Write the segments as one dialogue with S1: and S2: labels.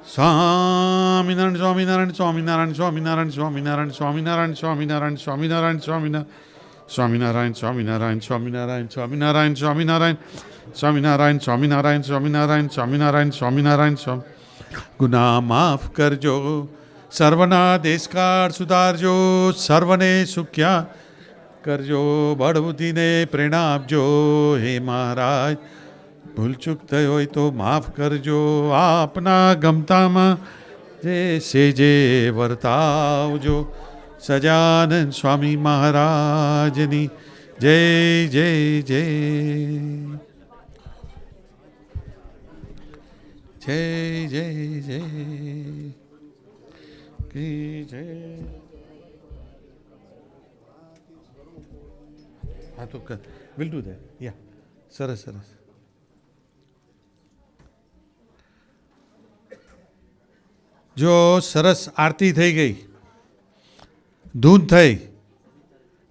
S1: સ્વામિનારાયણ સ્વામિનારાયણ સ્વામિનારાયણ સ્વામિનારાયણ સ્વામિનારાયણ સ્વામિનારાયણ સ્વામિનારાયણ સ્વામિનારાયણ સ્વામિનારાયણ સ્વામિનારાયણ સ્વામિનારાયણ સ્વામિનારાયણ સ્વામિનારાયણ સ્વામિનારાયણ સ્વામિનારાયણ સ્વામિનારાયણ સ્વામિનારાયણ સ્વામિનારાયણ સ્વામિનારાયણ ગુના માફ કરજો, સર્વના દેશકાળ સુધારજો, સર્વને સુખ્યા કરજો, બળબુદ્ધિને પ્રેરણા આપજો. હે મહારાજ, ભૂલચૂક થઈ હોય તો માફ કરજો. આપના ગમતામાં જે સેજે વર્તાવજો. સજાનંદ સ્વામી મહારાજની જય જય જય જય જય જય કી જય. હા તો વિલ ડુ ધેટ. યા, સરસ સરસ. જો સરસ આરતી થઈ ગઈ, ધૂન થઈ,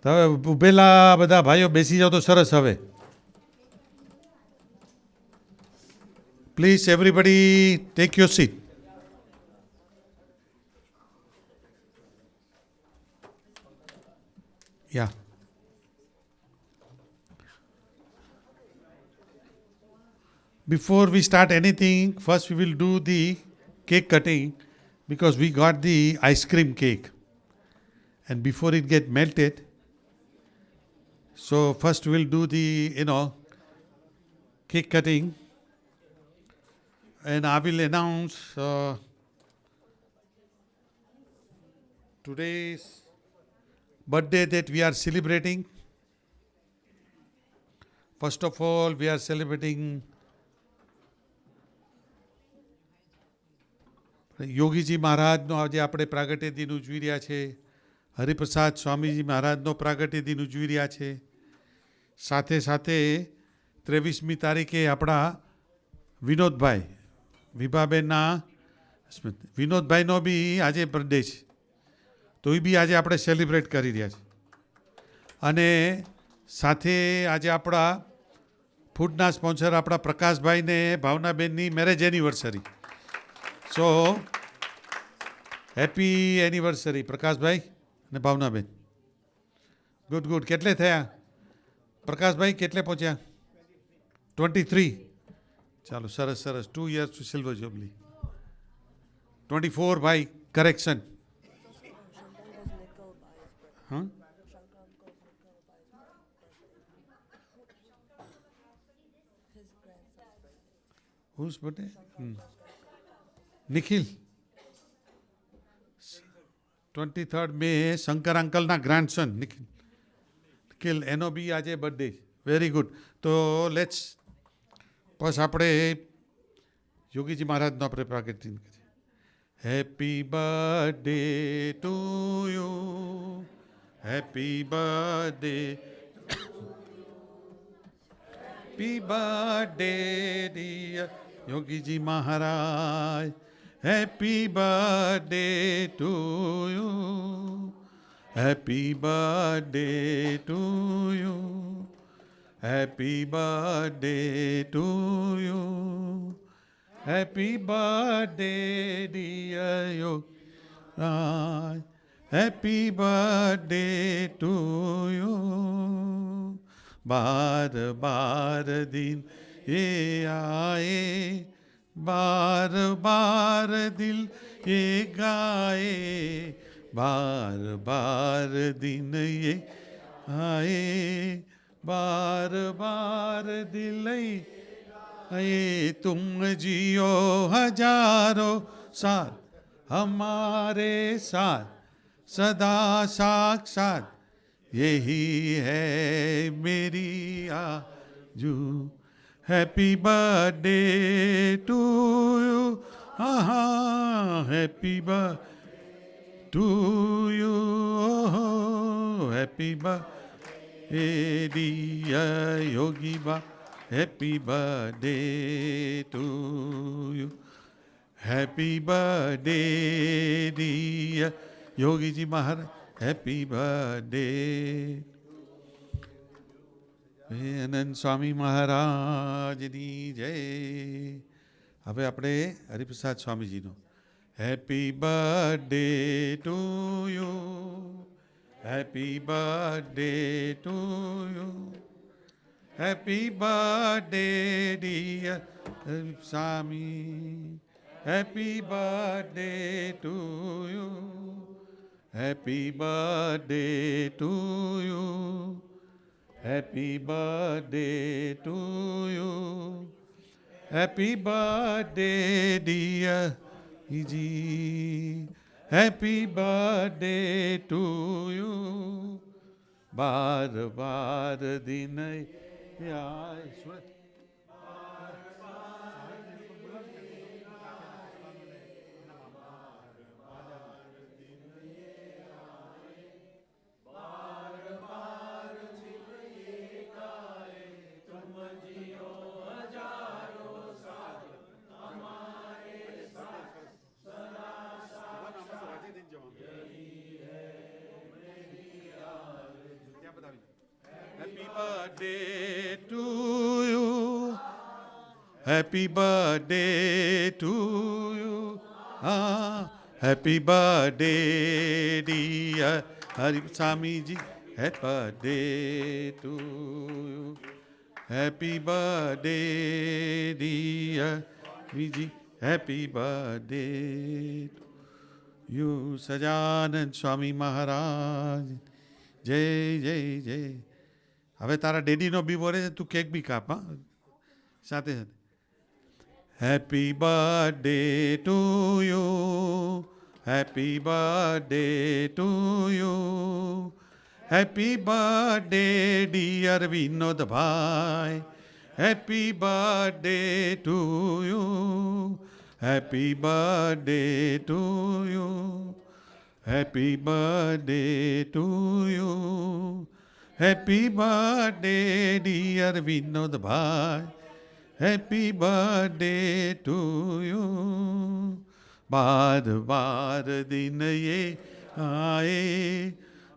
S1: તો હવે ઉભેલા બધા ભાઈઓ બેસી જાઓ તો સરસ. હવે please everybody take your seat. Yeah, before we start anything, first we will do the cake cutting, because we got the ice cream cake and before it get melted, so first we'll do the cake cutting, and I will announce today's birthday that we are celebrating. First of all, we are celebrating યોગીજી મહારાજનો આજે આપણે પ્રાગટ્ય દિન ઉજવી રહ્યા છે. હરિપ્રસાદ સ્વામીજી મહારાજનો પ્રાગટ્ય દિન ઉજવી રહ્યા છે. સાથે સાથે 23મી તારીખે આપણા વિનોદભાઈ, વિભાબેનના વિનોદભાઈનો બી આજે બર્થડે છે, તો એ બી આજે આપણે સેલિબ્રેટ કરી રહ્યા છે. અને સાથે આજે આપણા ફૂડના સ્પોન્સર આપણા પ્રકાશભાઈને ભાવનાબેનની marriage anniversary. So happy anniversary પ્રકાશભાઈ અને ભાવનાબેન. Good good. કેટલે થયા પ્રકાશભાઈ, કેટલે પહોંચ્યા? 23. ચાલો, સરસ સરસ. 2 years ટુ સિલ્વર જ્યુબલી. 24 ભાઈ, કરેક્શન. હા, whose birthday? Nikhil. 23rd May Shankar અંકલના ગ્રાન્ડસન નિખિલ, એનો બી આજે બર્થડે. Very good. તો લેટ્સ બસ આપણે યોગીજી મહારાજનો આપણે પ્રાગટ્ય કરીએ. Happy birthday to you, happy birthday, happy birthday dear Yogiji Maharaj. Happy birthday to you. Happy birthday to you. Happy birthday to you. Happy birthday dear Yogi. Happy birthday to you. बार बार दिन ये आए, बार बार दिल ये गाए, बार बार दिन ये आए, बार बार दिल ये तुम जियो हजारों साल हमारे साथ सदा साक्षात, यही है मेरी आरज़ू. Happy birthday to you. Happy birthday to you. Happy birthday dear Yogi Ba. Happy birthday to you. Happy birthday dear Yogi Ji Maharaj. Happy birthday. આનંદ સ્વામી મહારાજની જય. હવે આપણે હરિપ્રસાદ સ્વામીજીનો happy birthday to you, happy birthday to you, happy birthday dear Swami, happy birthday to you, happy birthday to you, happy birthday to you, happy birthday dear ji, happy birthday to you, બાર બાર દિન Happy birthday to you. Happy birthday to you. Happy birthday, dear Hari Swami ji. Happy birthday to you. Happy birthday, dear Viji. Happy birthday to you. Sajanand Swami મહારાજ. જય જય જય. હવે તારા ડેડીનો બી બોલે છે, તું કેક બી કાપ હા સાથે સાથે. Happy birthday to you, happy birthday to you, happy birthday dear વિનોદભાઈ, happy birthday to you, happy birthday to you, happy birthday to you, happy birthday dear વિનોદભાઈ, હેપી બર્થડે ટુ યુ, બાર બાર દિન ये आए,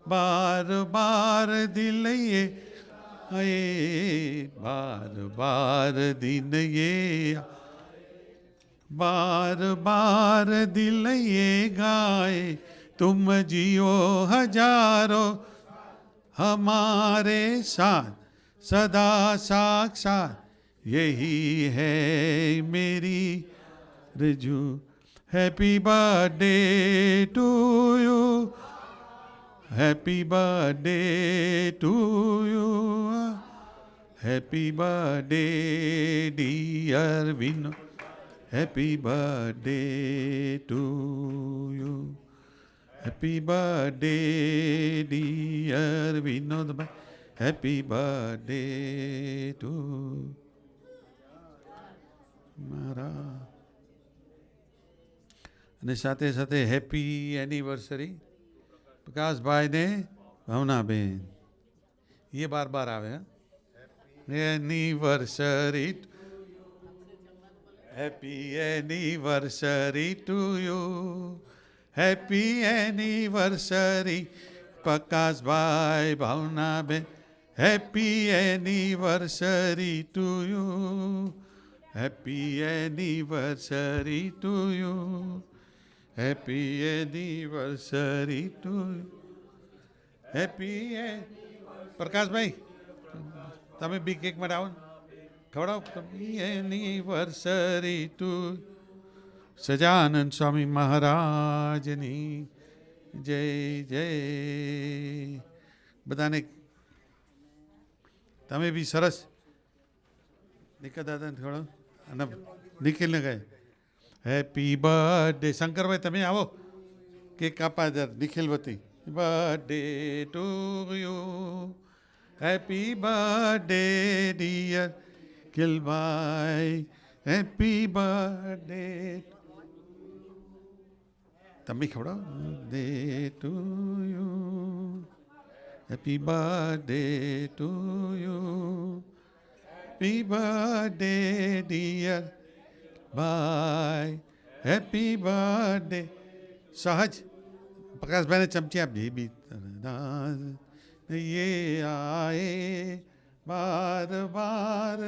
S1: बार बार दिल ये आए, बार बार दिन ये, बार बार दिल ये गाए, तुम जियो हजारों हमारे साथ सदा साक्षात, यही है मेरी रजू. Happy birthday to you, happy birthday to you, happy birthday dear Vino, happy birthday to you, happy birthday dear Vinod भाई, हैप्पी बर्थडे टू મારા. અને સાથે સાથે હેપી એનિવર્સરી પ્રકાશભાઈને ભાવનાબેન, એ બાર બાર આવે anniversary, happy anniversary to you, happy anniversary Prakashbhai Bhavnaben, happy anniversary to you, happy anniversary to you, happy anniversary to you, happy Prakashbhai તમે બી કેક બનાવો ખવડાવો. એનિવર્સરી ટુ સજાનંદ સ્વામી મહારાજની જય જય. બધાને તમે બી સરસ નિખિલ દાદાને થોડો અને નિખિલને કહે હેપી બર્થડે. શંકરભાઈ તમે આવો કેક કાપા જર નિખિલ વતી. Birthday to you, happy birthday dear કિલભાઈ, હેપી બર્થડે. તમે ખવડાવો. Day to you, happy birthday to you, happy birthday dear ભાઈ, હેપી બર્થડે. સહજ પ્રકાશભાઈને ચમચી આપજે બી. ये आए बार बार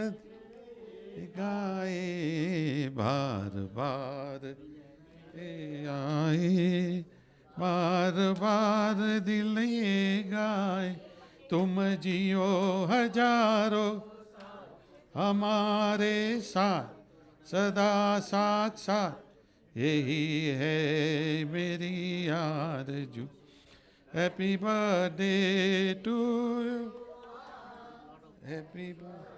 S1: गाए बार बार आए बार बार दिल ये गाए तुम जियो हजारों हमारे साथ सदा साथ साथ यही है मेरी आरज़ू happy birthday to you happy birthday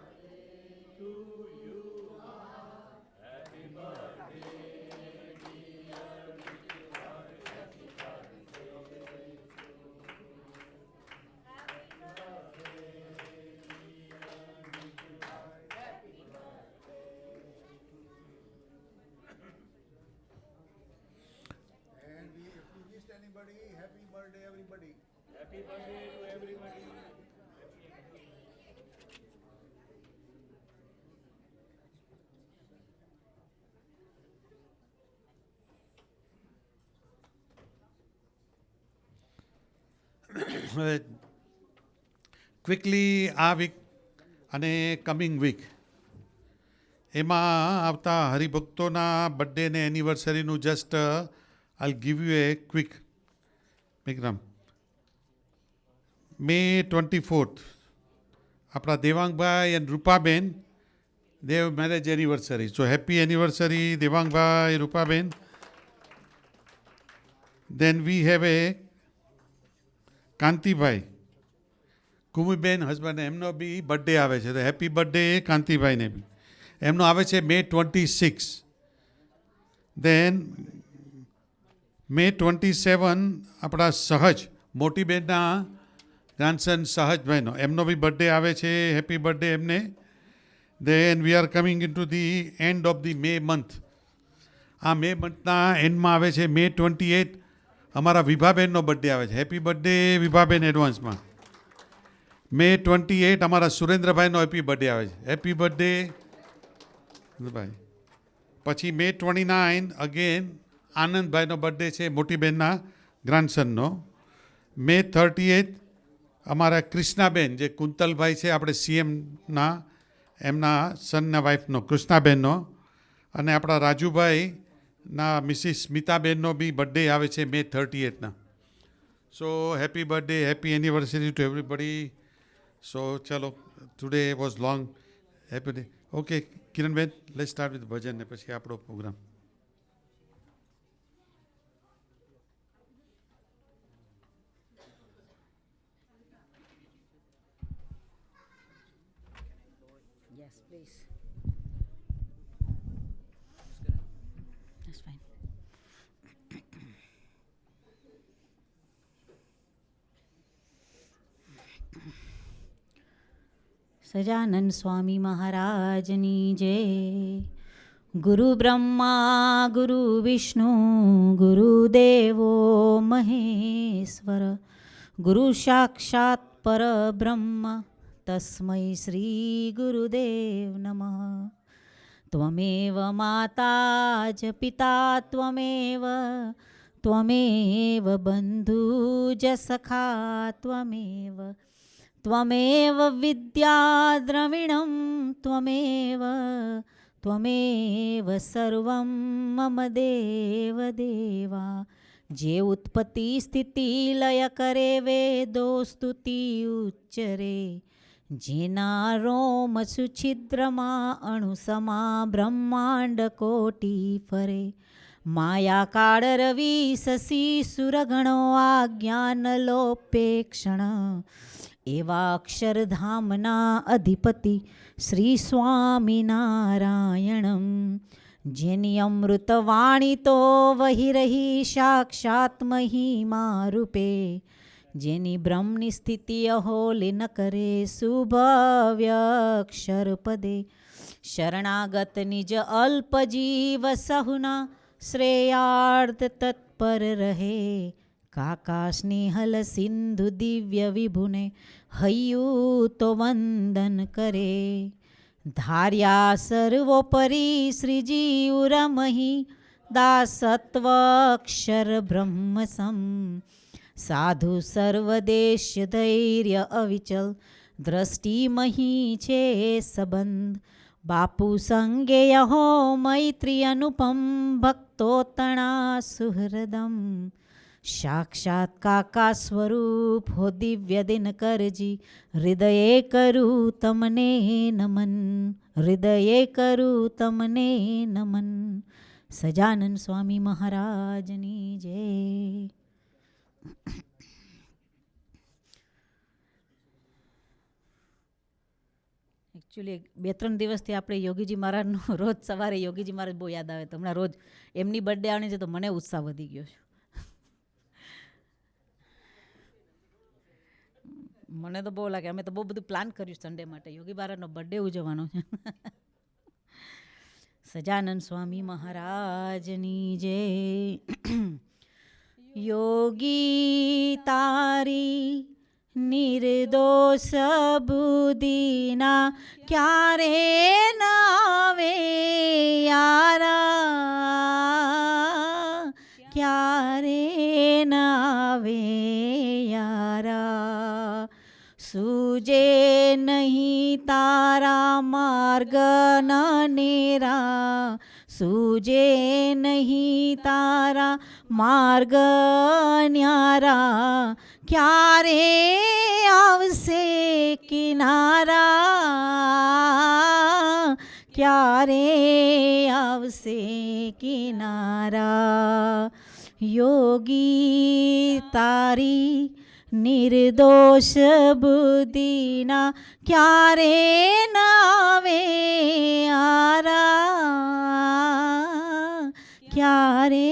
S1: quickly આ વીક અને કમિંગ વીક એમાં આવતા હરિભક્તોના બર્થડે ને એનિવર્સરીનું just I give you a quick વિક્રમ મે 24th આપણા દેવાંગભાઈ અને રૂપાબેન દેવ marriage anniversary so happy anniversary Devangbhai Rupaben then we have a Kantibhai Kumiben husband એમનો બી બર્થડે આવે છે તો હેપી બર્થડે કાંતિભાઈને બી એમનો આવે છે મે 26 દેન મે 27 આપણા સહજ મોટી બેનના ગ્રાન્ડસન સહજભાઈનો એમનો બી બર્થડે આવે છે હેપી બર્થડે એમને then we are coming into the end of the May month આ મે મંથના એન્ડમાં આવે છે મે 28 અમારા વિભાબેનનો બર્થડે આવે છે હેપી બર્થડે વિભાબેન એડવાન્સમાં મે 28 અમારા સુરેન્દ્રભાઈનો હેપી બર્થડે આવે છે હેપી બર્થડે ભાઈ પછી મે 29 અગેન આનંદભાઈનો બર્થડે છે મોટી બહેનના ગ્રાન્ડસનનો મે 30 અમારા કૃષ્ણાબેન જે કુંતલભાઈ છે આપણે સીએમના એમના સનના વાઈફનો કૃષ્ણાબેનનો અને આપણા રાજુભાઈના મિસિસ સ્મિતાબેનનો બી બર્થડે આવે છે મે 38ના so happy birthday happy anniversary to everybody so ચલો today was long happy day okay Kiranben let's start with bhajan ને પછી આપણો programme
S2: Yes, please. That's fine. Sahajanand Swami મહારાજની જય. ગુરુ બ્રહ્મા ગુરુ વિષ્ણુ ગુરુદેવો મહેશ્વર ગુરુ સાક્ષાત પરબ્રહ્મ તસ્મૈ શ્રી ગુરુદેવ નમઃ. ત્વમેવ માતા જ પિતા ત્વમેવ ત્વમેવ બંધુ જ સખા ત્વમેવ ત્વમેવ વિદ્યા દ્રવિણમ ત્વમેવ ત્વમેવ સર્વં મમ દેવ દેવા. જે ઉત્પત્તિ સ્થિતિ લય કરે વેદો સ્તુતિ ઉચ્ચરે જેના રોમ સુછિદ્રમાં અણુસમા બ્રહ્માંડ કોટી ફરે. માયા કાળ રવિ શશી સુરગણો આજ્ઞાન લોપેક્ષણ એવા અક્ષરધામના અધિપતિ શ્રી સ્વામિનારાયણમ. જેની અમૃત વાણી તો વહી રહી સાક્ષાત મહિમા રૂપે જેની બ્રહ્મની સ્થિતિ અહોલી ન કરે શુભવ્ય અક્ષર પદે. શરણાગત નિજ અલ્પ જીવ સહુના શ્રેયાર્થ તત્પર રહે. કાકા સ્નેહલ સિંધુ દિવ્ય વિભુને હૈયું તો વંદન કરે. ધાર્યા સર્વોપરી શ્રીજી ઉરમહી દાસત્વ અક્ષર બ્રહ્મ સમ. સાધુ સર્વદેશ ધૈર્ય અવિચલ દ્રષ્ટિ મહી છે સંબંધ. બાપુ સંગે યહો મૈત્રી અનુપમ ભક્તોતણા સુહૃદમ સાક્ષાત કાકા સ્વરૂપ હો દિવ્ય દિન કરજી હૃદયે કરું તમને નમન હૃદયે કરું તમને નમન. સજાનંદ સ્વામી મહારાજની જય. એકચ્યુઅલી 2-3 દિવસથી આપણે યોગીજી મહારાજનું રોજ સવારે યોગીજી મહારાજ બહુ યાદ આવે તો હમણાં રોજ એમની બર્થડે આવવાની છે તો મને ઉત્સાહ વધી ગયો છે. મને તો બહુ લાગે અમે તો બહુ બધું પ્લાન કર્યું સન્ડે માટે યોગી મહારાજનો બર્થડે ઉજવવાનો છે. સજાનંદ સ્વામી મહારાજની જય. યોગી તારી નિર્દોષ બુદ્ધિના ક્યારે નાવે યારા ક્યારે નાવે યારા સૂજે નહીં તારા માર્ગ નેરા સૂજે નહીં તારા માર્ગ ન્યારા ક્યારે આવશે કિનારા ક્યારે આવશે કિનારા. યોગી તારી નિર્દોષ બુદ્ધિના ક્યારે નાવે આરા ક્યારે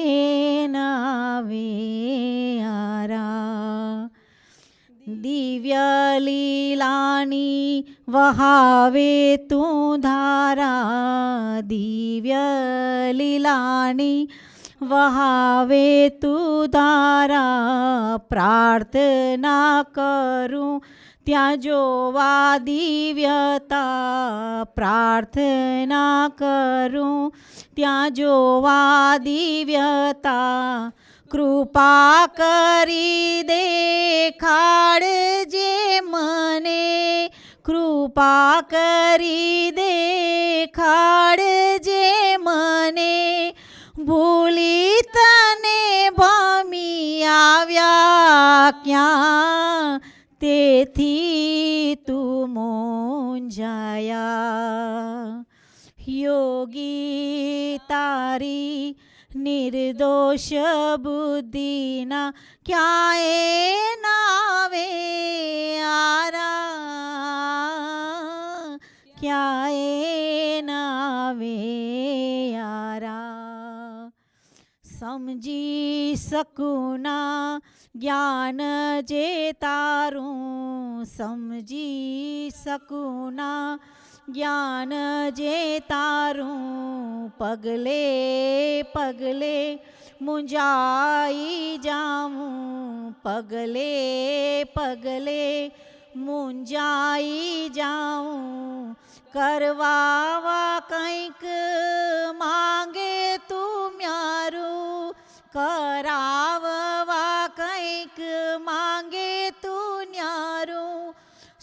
S2: નાવે આરા. દિવ્ય લીલાની વહાવે તું ધારા દિવ્ય લીલાની વહાવે તું ધારા પ્રાર્થના કરું ત્યાં જોવા દિવ્યતા પ્રાર્થના કરું ત્યાં જોવા દિવ્યતા કૃપા કરી દેખાડજે મને કૃપા કરી દેખાડજે મને ભૂલી તને ભમી આવ્યા ક્યાં તેથી તું મૂંઝાયા. યોગી તારી નિર્દોષ બુદ્ધિના ક્યાંય નાવે આરા ક્યાંય નાવે આરા. સમજી શકું ના જ્ઞાન જે તારું સમજી શકું ના જ્ઞાન જે તારું પગલે પગલે મુંજાઈ જાઉં પગલે પગલે મુંજાઈ જાઉં. કરવાવા કંઈક માંગે તું મ્યારું કરાવવા કંઈક માંગે તું ન્યારું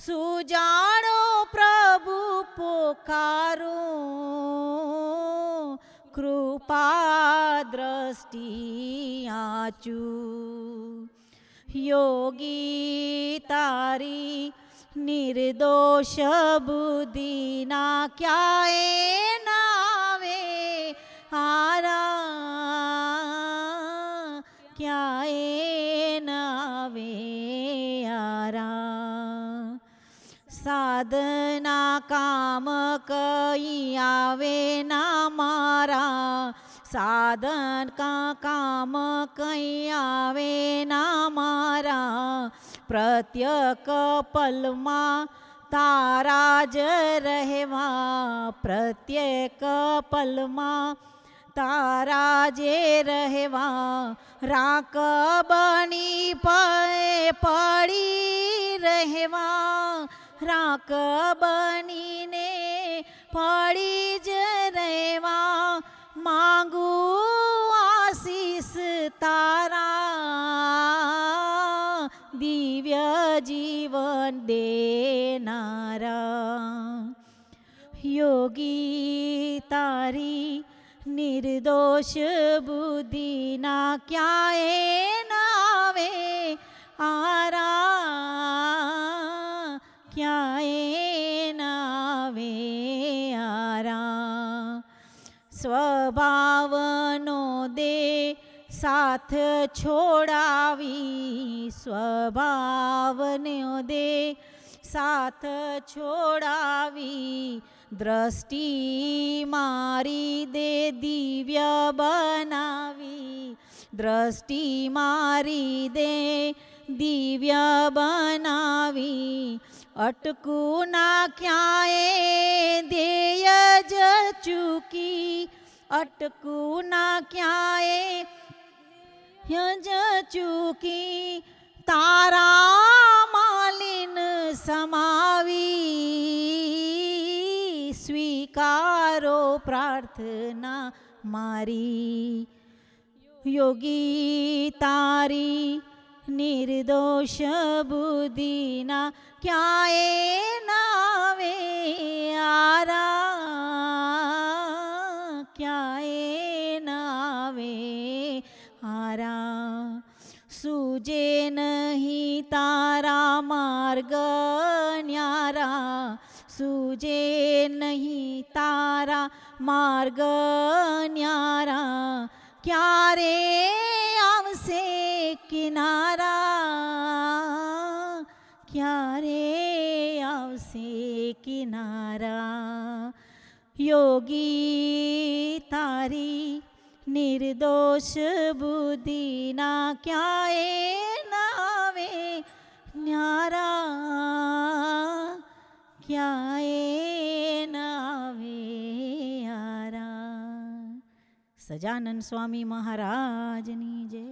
S2: સુજાણો પ્રભુ પોકારું કૃપા દ્રષ્ટિ આચું. યોગી તારી નિર્દોષ બુદ્ધિના ક્યાંય નાવે હારા ક્યાંય નાવે હારા. સાધના કામ કઈ આવે ના મારા સાધન કામ કઈ આવે ના મારા પ્રત્યેક પલમાં તારા જ રહેવા પ્રત્યેક પલમાં તારા જે રહેવા રાક બની પડી રહેવા રાક બનીને પડી જ રહેવા માંગુ આશીષ તારા દિવ્ય જીવન દેનારા. યોગ યોગી તારી નિર્દોષ બુદ્ધિના ક્યાંય નાવે આરા ક્યાંય નાવે આરા સ્વભાવનો દે સાથ છોડાવી સ્વભાવનો દે સાથ છોડાવી દ્રષ્ટિ મારી દે દિવ્ય બનાવી દ્રષ્ટિ મારી દે દિવ્ય બનાવી અટકું ના ક્યાંય દેય જ ચૂકી અટકું ના ક્યાંય જ ચૂકી તારા માલિન સમાવી સ્વીકારો પ્રાર્થના મારી યોગી તારી નિર્દોષ બુદ્ધિના ક્યાંય નાવે આરા ક્યાંય નાવે આરા સૂજે નહીં તારા માર્ગ ન્યારા સૂજે નહીં તારા માર્ગ ન્યારા ક્યારે આવશે કિનારા ક્યારે આવશે કિનારા યોગી તારી નિર્દોષ બુદ્ધિના ક્યાંય નાવે ન્યારા ક્યાંય નાવે આરા સજાનંદ સ્વામી મહારાજની જય.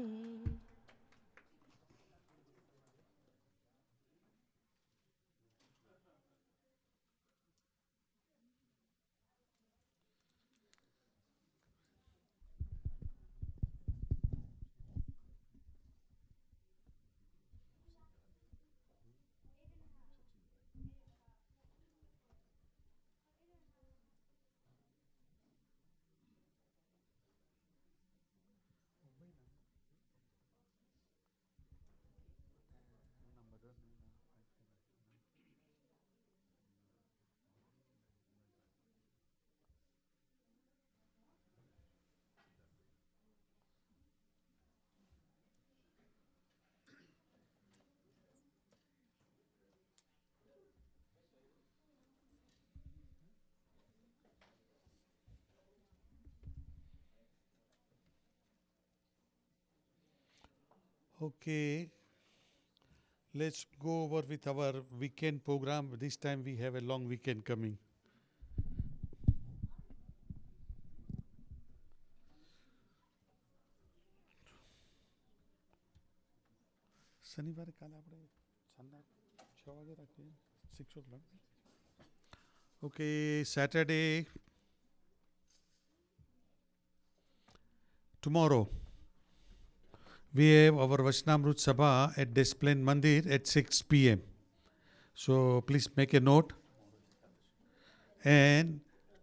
S1: Okay, let's go over with our weekend program. This time we have a long weekend coming. શનિવારે કાલે આપણે સાંજના 6 વાગે રાખીએ 6 o'clock. Okay, Saturday, tomorrow we have our Vaishnamrut Sabha at Desplain Mandir at 6 p.m. So please make a note. And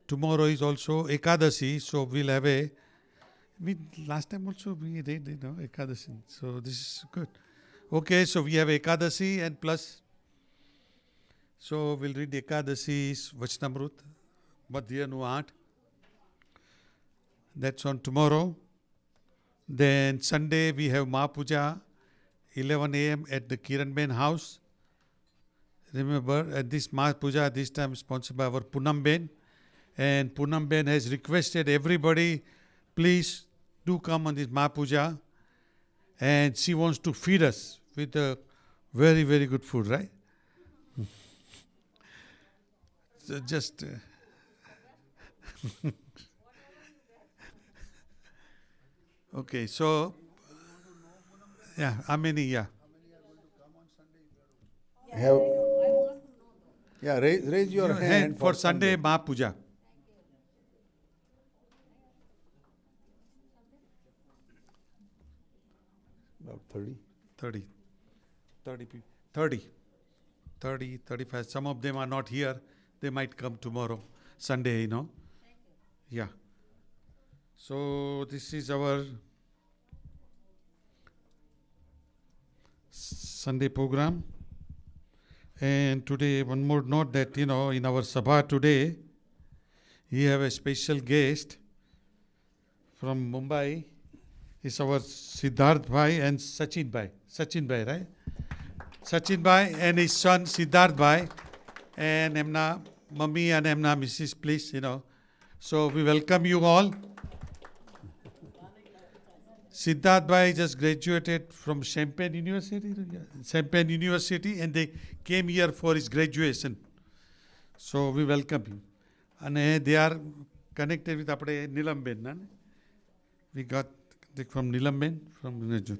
S1: tomorrow is also Ekadasi, so we'll have last time also we did, Ekadasi. So this is good. Okay, so we have Ekadasi and plus, so we'll read Ekadasi's Vaishnamrut, Madhyanu 8. That's on tomorrow. Then Sunday we have Mahapuja, 11 a.m. at the Kiranben house. Remember, at this Mahapuja, this time sponsored by our Punamben. And Punamben has requested everybody, please do come on this Mahapuja. And she wants to feed us with a very, very good food, right? So just... Okay, so, yeah, how many, yeah.
S3: Have, yeah, raise your hand
S1: for Sunday Mahapuja.
S3: About 30.
S1: 30. 30, 35. Some of them are not here. They might come tomorrow. Sunday, Yeah. So this is our Sunday program. And today, one more note that, in our Sabha today, we have a special guest from Mumbai. It's our Siddharth Bhai and Sachin Bhai. Sachin Bhai, right? Sachin Bhai and his son Siddharth Bhai. And emna mummy and emna Mrs. Please, So we welcome you all. Siddharth Bhai just graduated from Champaign University, and they came here for his graduation. So we welcome him. And they are connected with apne Nilamben. We got from Nilamben, from Najut.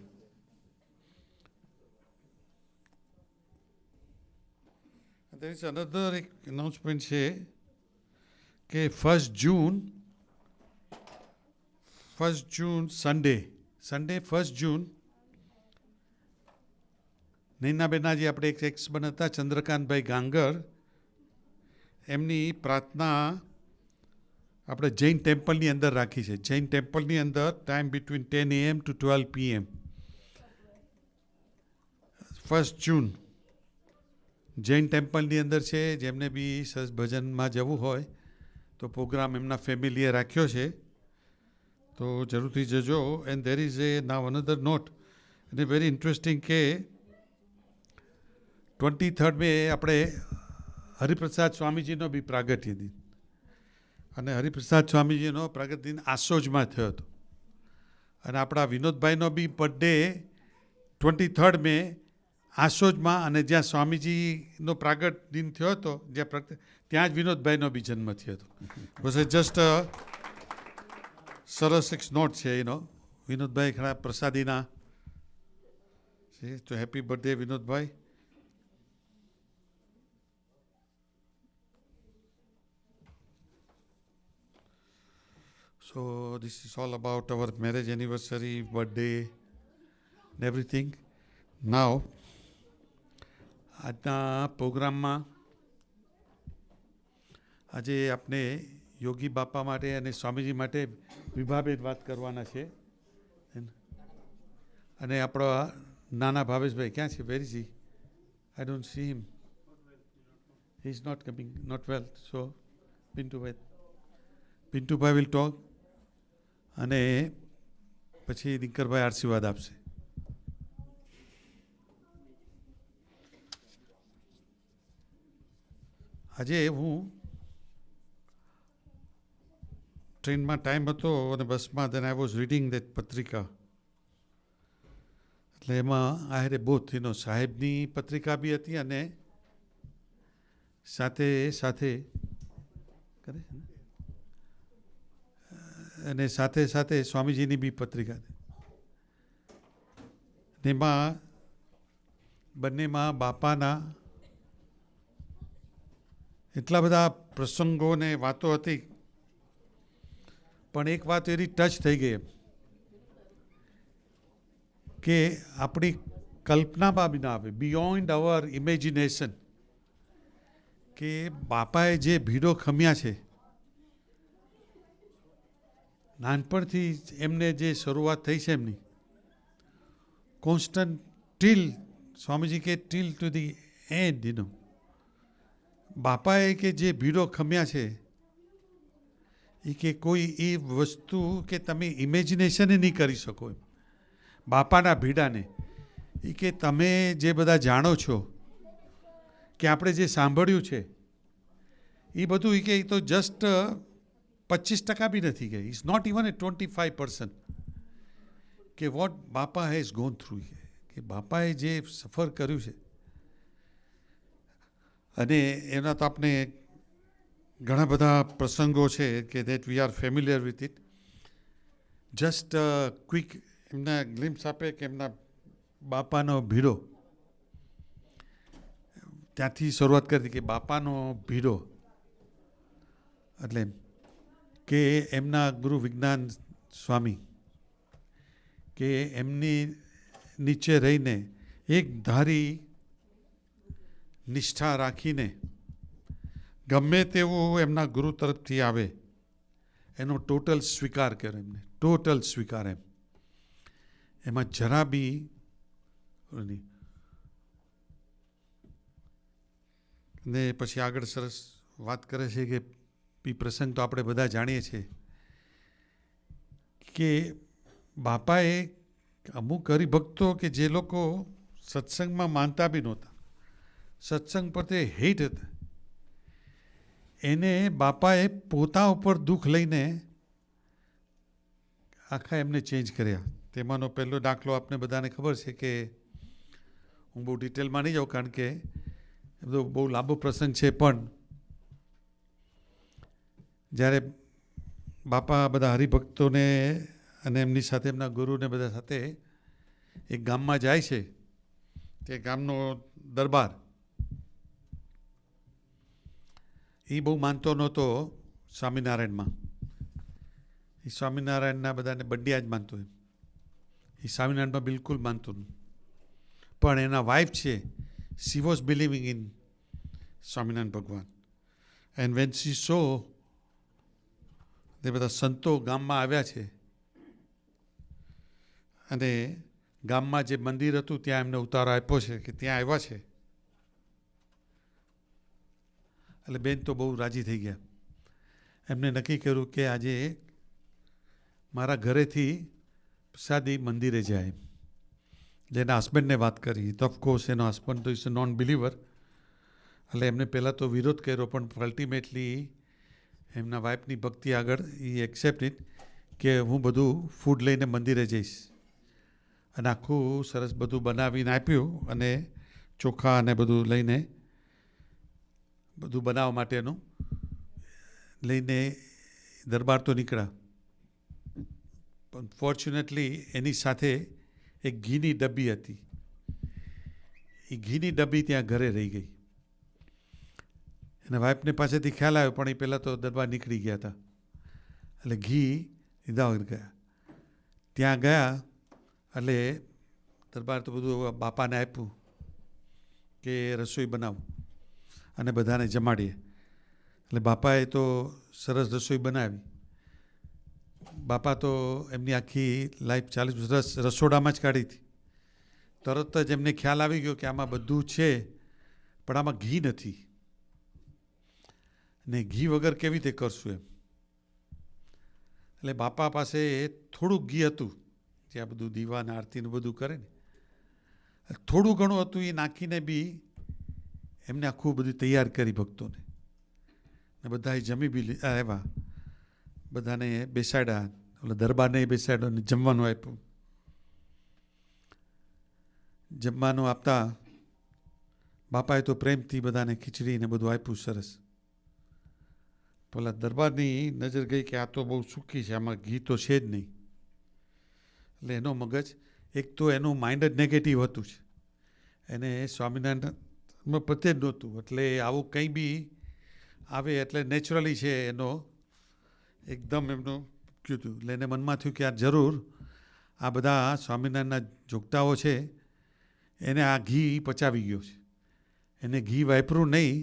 S1: There is another announcement say, okay, 1st June, Sunday, 1st June, Naina બેનાજી આપણે એક એક્સબન હતા ચંદ્રકાંતભાઈ ગાંગર એમની પ્રાર્થના આપણે જૈન ટેમ્પલની અંદર રાખી છે. જૈન ટેમ્પલની અંદર time between 10 AM to 12 PM. 1st June Jain ટેમ્પલની અંદર છે. જેમને બી સરસ ભજનમાં જવું હોય તો પ્રોગ્રામ એમના ફેમિલીએ રાખ્યો છે, તો જરૂરથી જજો. And there is a now another note, અને વેરી ઇન્ટરેસ્ટિંગ કે 23rd મે આપણે હરિપ્રસાદ સ્વામીજીનો બી પ્રાગટ્ય દિન, અને હરિપ્રસાદ સ્વામીજીનો પ્રાગટ્ય દિન આસોજમાં થયો હતો. અને આપણા વિનોદભાઈનો બી બર્થડે 23rd મે આસોજમાં, અને જ્યાં સ્વામીજીનો પ્રાગટ દિન થયો હતો ત્યાં જ વિનોદભાઈનો બી જન્મ થયો હતો. બસ જસ્ટ સરસ એક નોટ છે. વિનોદભાઈ ઘણા પ્રસાદીના છે, તો happy birthday Vinodbhai. So this is all about our marriage anniversary, birthday and everything. Now આજના પ્રોગ્રામમાં આજે આપણે યોગી બાપા માટે અને સ્વામીજી માટે વિભાબેન વાત કરવાના છે. અને આપણો નાના ભાવેશભાઈ ક્યાં છે? Where is he? I don't see him. He is not coming, not well. So Pintubhai will talk, અને પછી દિનકરભાઈ આશીર્વાદ આપશે. આજે હું ટ્રેનમાં ટાઈમ હતો અને બસમાં, દેન આઈ વોઝ રીડિંગ દેટ પત્રિકા. એટલે એમાં આ હેડ બોથ સાહેબની પત્રિકા બી હતી, અને સાથે સાથે સ્વામીજીની બી પત્રિકા હતી. એમાં બંનેમાં બાપાના એટલા બધા પ્રસંગો ને વાતો હતી, પણ એક વાત એની ટચ થઈ ગઈ એમ કે આપણી કલ્પનામાં બી ના આવે, બિયોન્ડ અવર ઇમેજિનેશન, કે બાપાએ જે ભીડો ખમ્યા છે, નાનપણથી એમને જે શરૂઆત થઈ છે એમની કોન્સ્ટન્ટ ટીલ, સ્વામીજી કે ટીલ ટુ ધી એન્ડ, બાપાએ કે જે ભીડો ખમ્યા છે એ કે કોઈ એ વસ્તુ કે તમે ઇમેજિનેશન નહીં કરી શકો એમ. બાપાના ભીડાને એ કે તમે જે બધા જાણો છો, કે આપણે જે સાંભળ્યું છે એ બધું, એ કે એ તો જસ્ટ 25% બી નથી ગઈ. ઇટ્સ નોટ ઇવન એ 25%. કે વોટ બાપા હેઝ ગોન થ્રુ, કે બાપાએ જે સફર કર્યું છે. અને એના તો આપણે ઘણા બધા પ્રસંગો છે કે that we are familiar with it. Just quick એમના ગ્લિમ્સ આપે કે એમના બાપાનો ભીડો, ત્યાંથી શરૂઆત કરી કે બાપાનો ભીડો એટલે કે એમના ગુરુ વિજ્ઞાન સ્વામી, કે એમની નીચે રહીને એક ધારી નિષ્ઠા રાખીને ગમે તેવું એમના ગુરુ તરફથી આવે એનો ટોટલ સ્વીકાર કર્યો એમને, ટોટલ સ્વીકાર એમ, એમાં જરા બી નહીં. ને પછી આગળ સરસ વાત કરે છે કે એ પ્રસંગ તો આપણે બધા જાણીએ છીએ કે બાપાએ અમુક હરિભક્તો કે જે લોકો સત્સંગમાં માનતા બી નહોતા, સત્સંગ પ્રત્યે હેટ હતા, એને બાપાએ પોતા ઉપર દુઃખ લઈને આખા એમને ચેન્જ કર્યા. તેમાંનો પહેલો દાખલો આપને બધાને ખબર છે કે હું બહુ ડિટેલમાં નહીં જાઉં કારણ કે એ બધો બહુ લાંબો પ્રસંગ છે, પણ જ્યારે બાપા બધા હરિભક્તોને અને એમની સાથે એમના ગુરુને બધા સાથે એક ગામમાં જાય છે, તે ગામનો દરબાર એ બહુ માનતો નહોતો સ્વામિનારાયણમાં. એ સ્વામિનારાયણના બધાને બંડિયા જ માનતો એમ, એ સ્વામિનારાયણમાં બિલકુલ માનતો નહીં. પણ એના વાઇફ છે, she was believing in Swaminarayan Bhagwan. And when she સો તે બધા સંતો ગામમાં આવ્યા છે અને ગામમાં જે મંદિર હતું ત્યાં એમને ઉતારો આપ્યો છે કે ત્યાં આવ્યા છે, એટલે બેન તો બહુ રાજી થઈ ગયા. એમને નક્કી કર્યું કે આજે મારા ઘરેથી પ્રસાદી મંદિરે જાય. જેના હસબન્ડને વાત કરી તો ઓફકોર્સ એનો હસબન્ડ તો ઇઝ અ નોન બિલીવર, એટલે એમને પહેલાં તો વિરોધ કર્યો, પણ અલ્ટિમેટલી એમના વાઇફની ભક્તિ આગળ એ એક્સેપ્ટ ઇટ કે હું બધું ફૂડ લઈને મંદિરે જઈશ. અને આખું સરસ બધું બનાવીને આપ્યું અને ચોખા અને બધું લઈને બધું બનાવવા માટેનું લઈને દરબાર તો નીકળ્યા. પણ ફોર્ચ્યુનેટલી એની સાથે એક ઘીની ડબ્બી હતી, એ ઘીની ડબ્બી ત્યાં ઘરે રહી ગઈ. અને વાઇફને પાસેથી ખ્યાલ આવ્યો, પણ એ પહેલાં તો દરબાર નીકળી ગયા હતા, એટલે ઘી લીધા વગર ગયા. ત્યાં ગયા એટલે દરબાર તો બધું બાપાને આપ્યું કે રસોઈ બનાવો અને બધાને જમાડીએ. એટલે બાપાએ તો સરસ રસોઈ બનાવી. બાપા તો એમની આખી લાઈફ 40 વર્ષ રસોડામાં જ કાઢી હતી. તરત જ એમને ખ્યાલ આવી ગયો કે આમાં બધું છે પણ આમાં ઘી નથી, ને ઘી વગર કેવી રીતે કરશું એમ. એટલે બાપા પાસે થોડુંક ઘી હતું, જે આ બધું દીવા ને આરતીનું બધું કરે ને, થોડું ઘણું હતું, એ નાખીને બી એમને આખું બધું તૈયાર કરી ભક્તોને. ને બધા જમી બી આવ્યા, બધાને બેસાડ્યા, એટલે દરબારને બેસાડ્યો અને જમવાનું આપ્યું. જમવાનું આપતા બાપાએ તો પ્રેમથી બધાને ખીચડી ને બધું આપ્યું સરસ. પેલા દરબારની નજર ગઈ કે આ તો બહુ સૂકી છે, આમાં ઘી તો છે જ નહીં. એટલે એનો મગજ, એક તો એનું માઇન્ડ જ નેગેટિવ હતું છે, એને સ્વામિનારાયણ પ્રત્યે જ નહોતું, એટલે આવું કંઈ બી આવે એટલે નેચરલી છે એનો એકદમ એમનું કીધું. એટલે એને મનમાં થયું કે આ જરૂર આ બધા સ્વામિનારાયણના જોગતાઓ છે એને આ ઘી પચાવી ગયો છે, એને ઘી વાપર્યું નહીં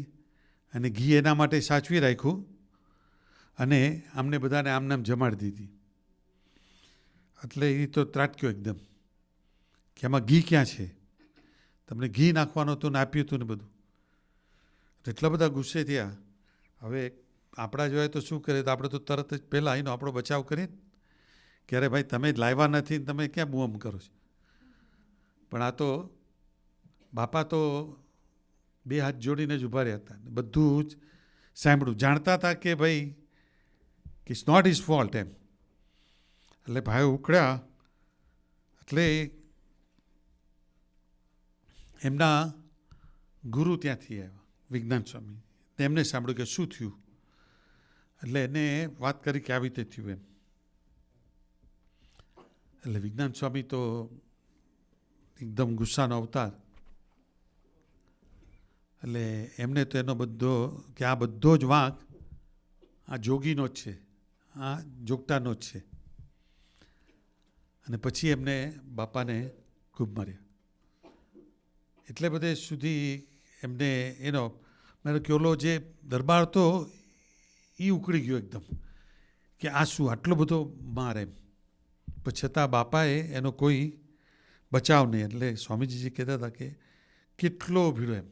S1: અને ઘી એના માટે સાચવી રાખ્યું અને આમને બધાને આમને આમ જમાડી દીધી. એટલે એ તો ત્રાટક્યો એકદમ કે આમાં ઘી ક્યાં છે, તમને ઘી નાખવાનું હતું ને આપ્યું હતું ને બધું. એટલા બધા ગુસ્સે થયા. હવે આપણા જોઈએ તો શું કરે, તો આપણે તો તરત જ પહેલાં એનો આપણો બચાવ કરીએ કે અરે ભાઈ તમે જ લાવ્યા નથી ને તમે ક્યાં બૂમ કરો છો. પણ આ તો બાપા તો બે હાથ જોડીને જ ઊભા રહ્યા હતા, બધું જ સાંભળ્યું, જાણતા હતા કે ભાઈ કે ઇટ્સ નોટ હિઝ ફોલ્ટ એમ. એટલે ભાઈ ઉકળ્યા. એટલે એમના ગુરુ ત્યાંથી આવ્યા, વિજ્ઞાન સ્વામી. એમને સાંભળ્યું કે શું થયું, એટલે એને વાત કરી કે આવી રીતે થયું એમ. એટલે વિજ્ઞાન સ્વામી તો એકદમ ગુસ્સાનો અવતાર. એટલે એમને તો એનો બધો કે આ બધો જ વાંક આ જોગીનો જ છે, આ જોગતાનો જ છે. અને પછી એમને બાપાને ખૂબ માર્યા. એટલે બધે સુધી એમને એનો મેં કે ઓલો જે દરબાર હતો એ ઉકળી ગયો એકદમ કે આ શું આટલો બધો માર એમ. પણ છતાં બાપાએ એનો કોઈ બચાવ નહીં. એટલે સ્વામીજી કહેતા હતા કે કેટલો ભીડો એમ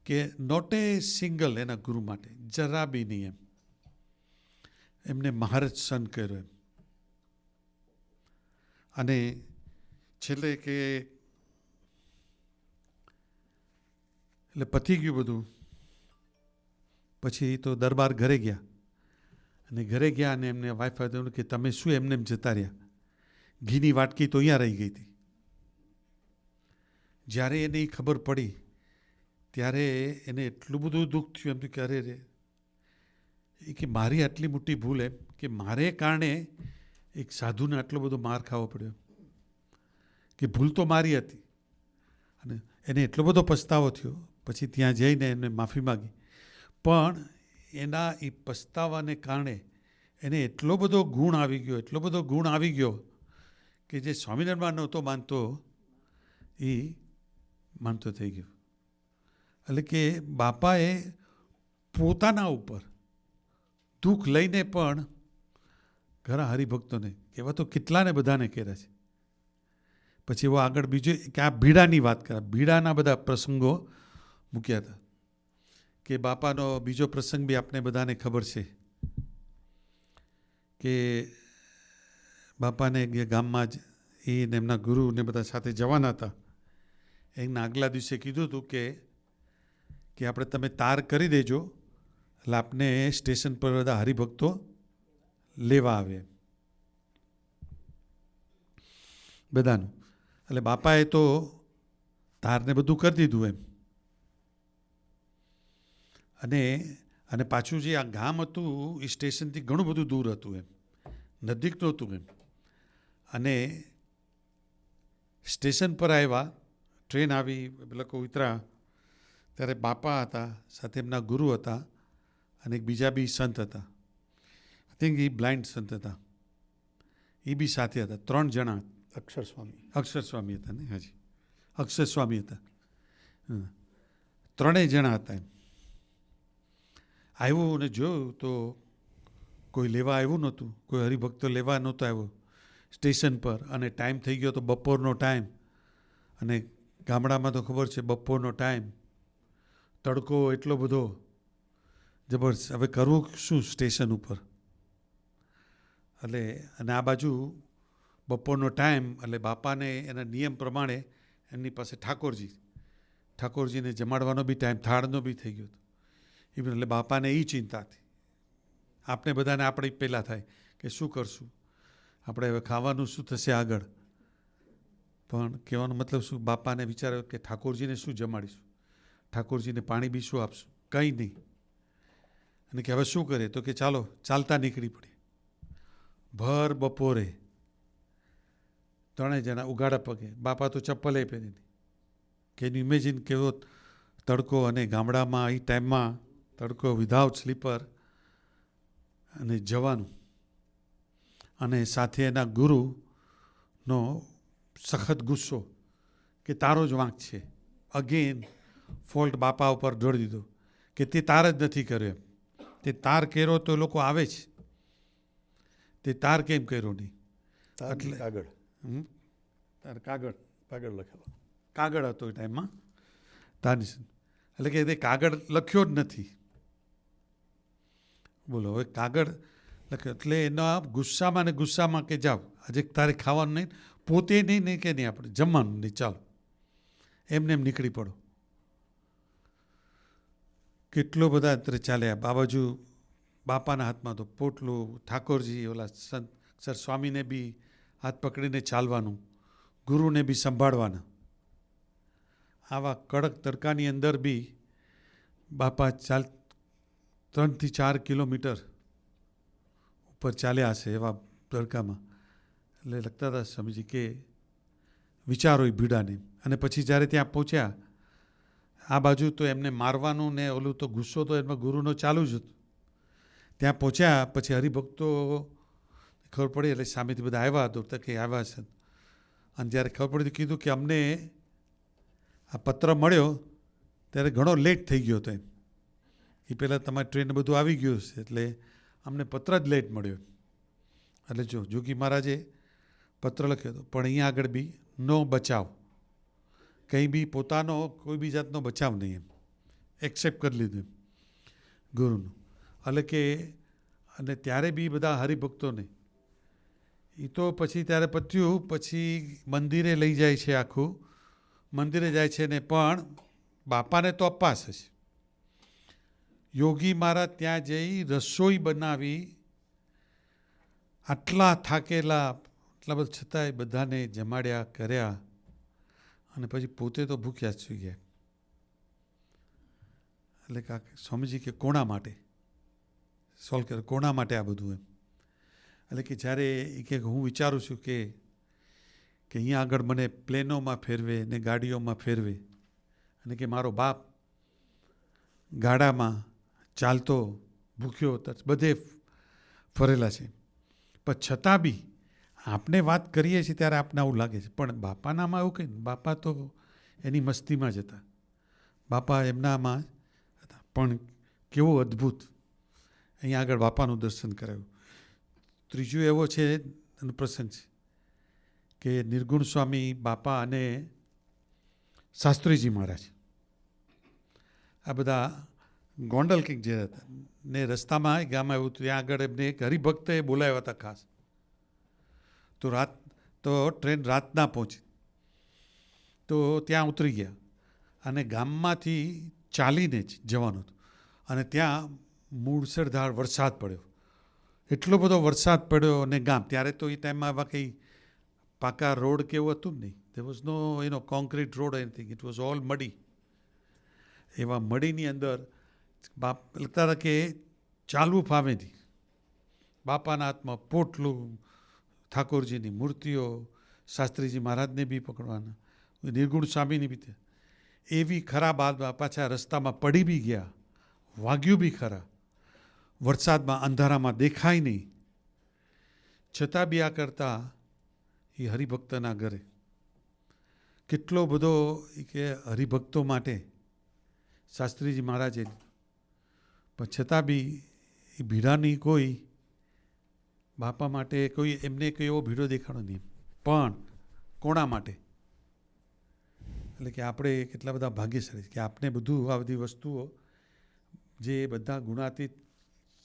S1: કે નોટ એ સિંગલ એના ગુરુ માટે જરા બી નહીં એમ એમને મહારજ સન કર્યો એમ. અને છેલ્લે કે એટલે પતી ગયું બધું. પછી તો દરબાર ઘરે ગયા અને ઘરે ગયા અને એમને વાઈફ હતું કે તમે શું એમને એમ જતા રહ્યા, ઘીની વાટકી તો અહીંયા રહી ગઈ હતી. જ્યારે એને એ ખબર પડી ત્યારે એને એટલું બધું દુઃખ થયું એમ કે અરે રે એ કે મારી આટલી મોટી ભૂલ એમ કે મારે કારણે એક સાધુને આટલો બધો માર ખાવો પડ્યો કે ભૂલ તો મારી હતી. અને એને એટલો બધો પસ્તાવો થયો. પછી ત્યાં જઈને એને માફી માગી. પણ એના એ પસ્તાવાને કારણે એને એટલો બધો ગુણ આવી ગયો કે જે સ્વામિનારાયણમાં નહોતો માનતો એ માનતો થઈ ગયો. એટલે કે બાપાએ પોતાના ઉપર દુઃખ લઈને પણ ઘણા હરિભક્તોને એવા તો કેટલાને બધાને કર્યા છે. પછી એવો આગળ બીજો કે આ ભીડાની વાત કરે, ભીડાના બધા પ્રસંગો મૂક્યા હતા કે બાપાનો બીજો પ્રસંગ બી આપણે બધાને ખબર છે કે બાપાને ગામમાં જ એને એમના ગુરુને બધા સાથે જવાના હતા. એના આગલા દિવસે કીધું હતું કે આપણે તમે તાર કરી દેજો એટલે આપને સ્ટેશન પર બધા હરિભક્તો લેવા આવે બધાનું. એટલે બાપાએ તો તારને બધું કરી દીધું એમ. અને પાછું જે આ ગામ હતું એ સ્ટેશનથી ઘણું બધું દૂર હતું એમ, નજીક નહોતું એમ. અને સ્ટેશન પર આવ્યા, ટ્રેન આવી, લોકો ઉતર્યા ત્યારે બાપા હતા, સાથે એમના ગુરુ હતા અને એક બીજા બી સંત હતા. આઈ થિંક એ બ્લાઇન્ડ સંત હતા, એ બી સાથે હતા. 3 જણા. અક્ષર સ્વામી હતા ને? હાજી, અક્ષર સ્વામી હતા. 3 જણા હતા એમ. આવ્યું અને જોયું તો કોઈ લેવા આવ્યું નહોતું, કોઈ હરિભક્તો લેવા નહોતો આવ્યો સ્ટેશન પર. અને ટાઈમ થઈ ગયો તો બપોરનો ટાઈમ. અને ગામડામાં તો ખબર છે બપોરનો ટાઈમ, તડકો એટલો બધો જબરજસ્ત. હવે કરવું શું સ્ટેશન ઉપર? એટલે અને આ બાજુ બપોરનો ટાઈમ એટલે બાપાને એના નિયમ પ્રમાણે એમની પાસે ઠાકોરજીને જમાડવાનો બી ટાઈમ, થાળનો બી થઈ ગયો હતો. એટલે બાપાને એ ચિંતા હતી. આપણે બધાને આપણે પહેલાં થાય કે શું કરશું આપણે, હવે ખાવાનું શું થશે આગળ. પણ કહેવાનો મતલબ શું, બાપાને વિચાર્યો કે ઠાકોરજીને શું જમાડીશું, ઠાકોરજીને પાણી બી શું આપશું, કંઈ નહીં. અને કે હવે શું કરે, તો કે ચાલો ચાલતા નીકળી પડીએ. ભર બપોરે 3 જણા ઉઘાડા પગે, બાપા તો ચપ્પલે પહેરી નહીં. કેન યુ ઇમેજિન કેવો તડકો, અને ગામડામાં એ ટાઈમમાં તડકો, વિધાઉટ સ્લીપર અને જવાનું. અને સાથે એના ગુરુનો સખત ગુસ્સો કે તારો જ વાંક છે. અગેન ફોલ્ટ બાપા ઉપર ઢોળી દીધો કે તે તાર જ નથી કર્યો એમ. તે તાર કર્યો તો લોકો આવે જ, તે તાર કેમ કર્યો નહીં? એટલે કાગળ લખેલો, કાગળ હતો એ ટાઈમમાં તારની. એટલે કે તે કાગળ લખ્યો જ નથી. બોલો, હવે કાગળ લખ્યો એટલે એના ગુસ્સામાં ને ગુસ્સામાં કે જાઓ આજે તારે ખાવાનું નહીં, પોતે નહીં કે નહીં આપણે જમવાનું નહીં, ચાલો એમને એમ નીકળી પડો. કેટલો બધા અંતરે ચાલ્યા. આ બાજુ બાપાના હાથમાં તો પોટલું, ઠાકોરજી ઓલા સંત સર સ્વામીને બી હાથ પકડીને ચાલવાનું, ગુરુને બી સંભાળવાના. આવા કડક તડકાની અંદર બી બાપા 3 થી 4 કિલોમીટર ઉપર ચાલ્યા હશે એવા તડકામાં. એટલે લગતા હતા સ્વામીજી કે વિચારો એ ભીડાને. અને પછી જ્યારે ત્યાં પહોંચ્યા, આ બાજુ તો એમને મારવાનું ને ઓલું તો ગુસ્સો તો એમાં ગુરુનો ચાલુ જ હતો. ત્યાં પહોંચ્યા પછી હરિભક્તો ખબર પડી એટલે સામેથી બધા આવ્યા તો કે આવ્યા છે. અને જ્યારે ખબર પડી તો કીધું કે અમને આ પત્ર મળ્યો ત્યારે ઘણો લેટ થઈ ગયો હતો એમ. એ પહેલાં તમારી ટ્રેન બધું આવી ગયું છે, એટલે અમને પત્ર જ લેટ મળ્યો. એટલે જો જોગી મહારાજે પત્ર લખ્યો હતો, પણ અહીંયા આગળ બી નો બચાવ, કંઈ બી પોતાનો કોઈ બી જાતનો બચાવ નહીં, એમ એક્સેપ્ટ કરી લીધું એમ ગુરુનું. એટલે કે અને ત્યારે બી બધા હરિભક્તોને એ તો પછી ત્યારે પત્યું, પછી મંદિરે લઈ જાય છે, આખું મંદિરે જાય છે ને, પણ બાપાને તો અપાસ છે. યોગી મહારાજ ત્યાં જઈ રસોઈ બનાવી, આટલા થાકેલા, એટલા બધા છતાંય બધાને જમાડ્યા કર્યા, અને પછી પોતે તો ભૂખ્યા જ સુઈ ગયા. એટલે કે સ્વામીજી કે કોના માટે સોલ્વ કરે, કોના માટે આ બધું એમ. એટલે કે જ્યારે એ કે હું વિચારું છું કે અહીંયા આગળ મને પ્લેનોમાં ફેરવે ને ગાડીઓમાં ફેરવે, અને કે મારો બાપ ગાડામાં ચાલતો ભૂખ્યો બધે ફરેલા છે, પણ છતાં બી આપણે વાત કરીએ છીએ ત્યારે આપને આવું લાગે છે, પણ બાપાનામાં એવું કંઈ, બાપા તો એની મસ્તીમાં જ હતા, બાપા એમનામાં હતા. પણ કેવું અદ્ભુત અહીંયા આગળ બાપાનું દર્શન કરાયું. ત્રીજું એવો છે એનો પ્રસંગ છે કે નિર્ગુણ સ્વામી બાપા અને શાસ્ત્રીજી મહારાજ આ બધા ગોંડલ કંઈક જે હતા ને, રસ્તામાં ગામ આવ્યું, ત્યાં આગળ એમને એક હરિભક્તએ બોલાવ્યા હતા ખાસ. તો ટ્રેન રાતના પહોંચી, તો ત્યાં ઉતરી ગયા, અને ગામમાંથી ચાલીને જ જવાનું હતું, અને ત્યાં મૂળસરધાર વરસાદ પડ્યો, એટલો બધો વરસાદ પડ્યો. અને ગામ ત્યારે તો એ ટાઈમમાં આવા કંઈ પાકા રોડ કે એવું હતું જ નહીં, there was no concrete road anything, it was all muddy. એવા મડીની અંદર બાપ લખતા હતા કે ચાલવું ફાવે નહીં, બાપાના હાથમાં પોટલું, ઠાકોરજીની મૂર્તિઓ, શાસ્ત્રીજી મહારાજને બી પકડવાના, નિર્ગુણ સ્વામીની બી. એવી ખરાબ હાલમાં પાછા રસ્તામાં પડી બી ગયા, વાગ્યું બી ખરા, વરસાદમાં અંધારામાં દેખાય નહીં, છતાં બી આ કરતા એ હરિભક્તના ઘરે કેટલો બધો કે હરિભક્તો માટે શાસ્ત્રીજી મહારાજે, પણ છતાં બી એ ભીડાની કોઈ બાપા માટે કોઈ એમને કોઈ એવો ભીડો દેખાડો નહીં, પણ કોણા માટે. એટલે કે આપણે કેટલા બધા ભાગ્યશાળી કે આપણે બધું આ બધી વસ્તુઓ જે બધા ગુણાતીત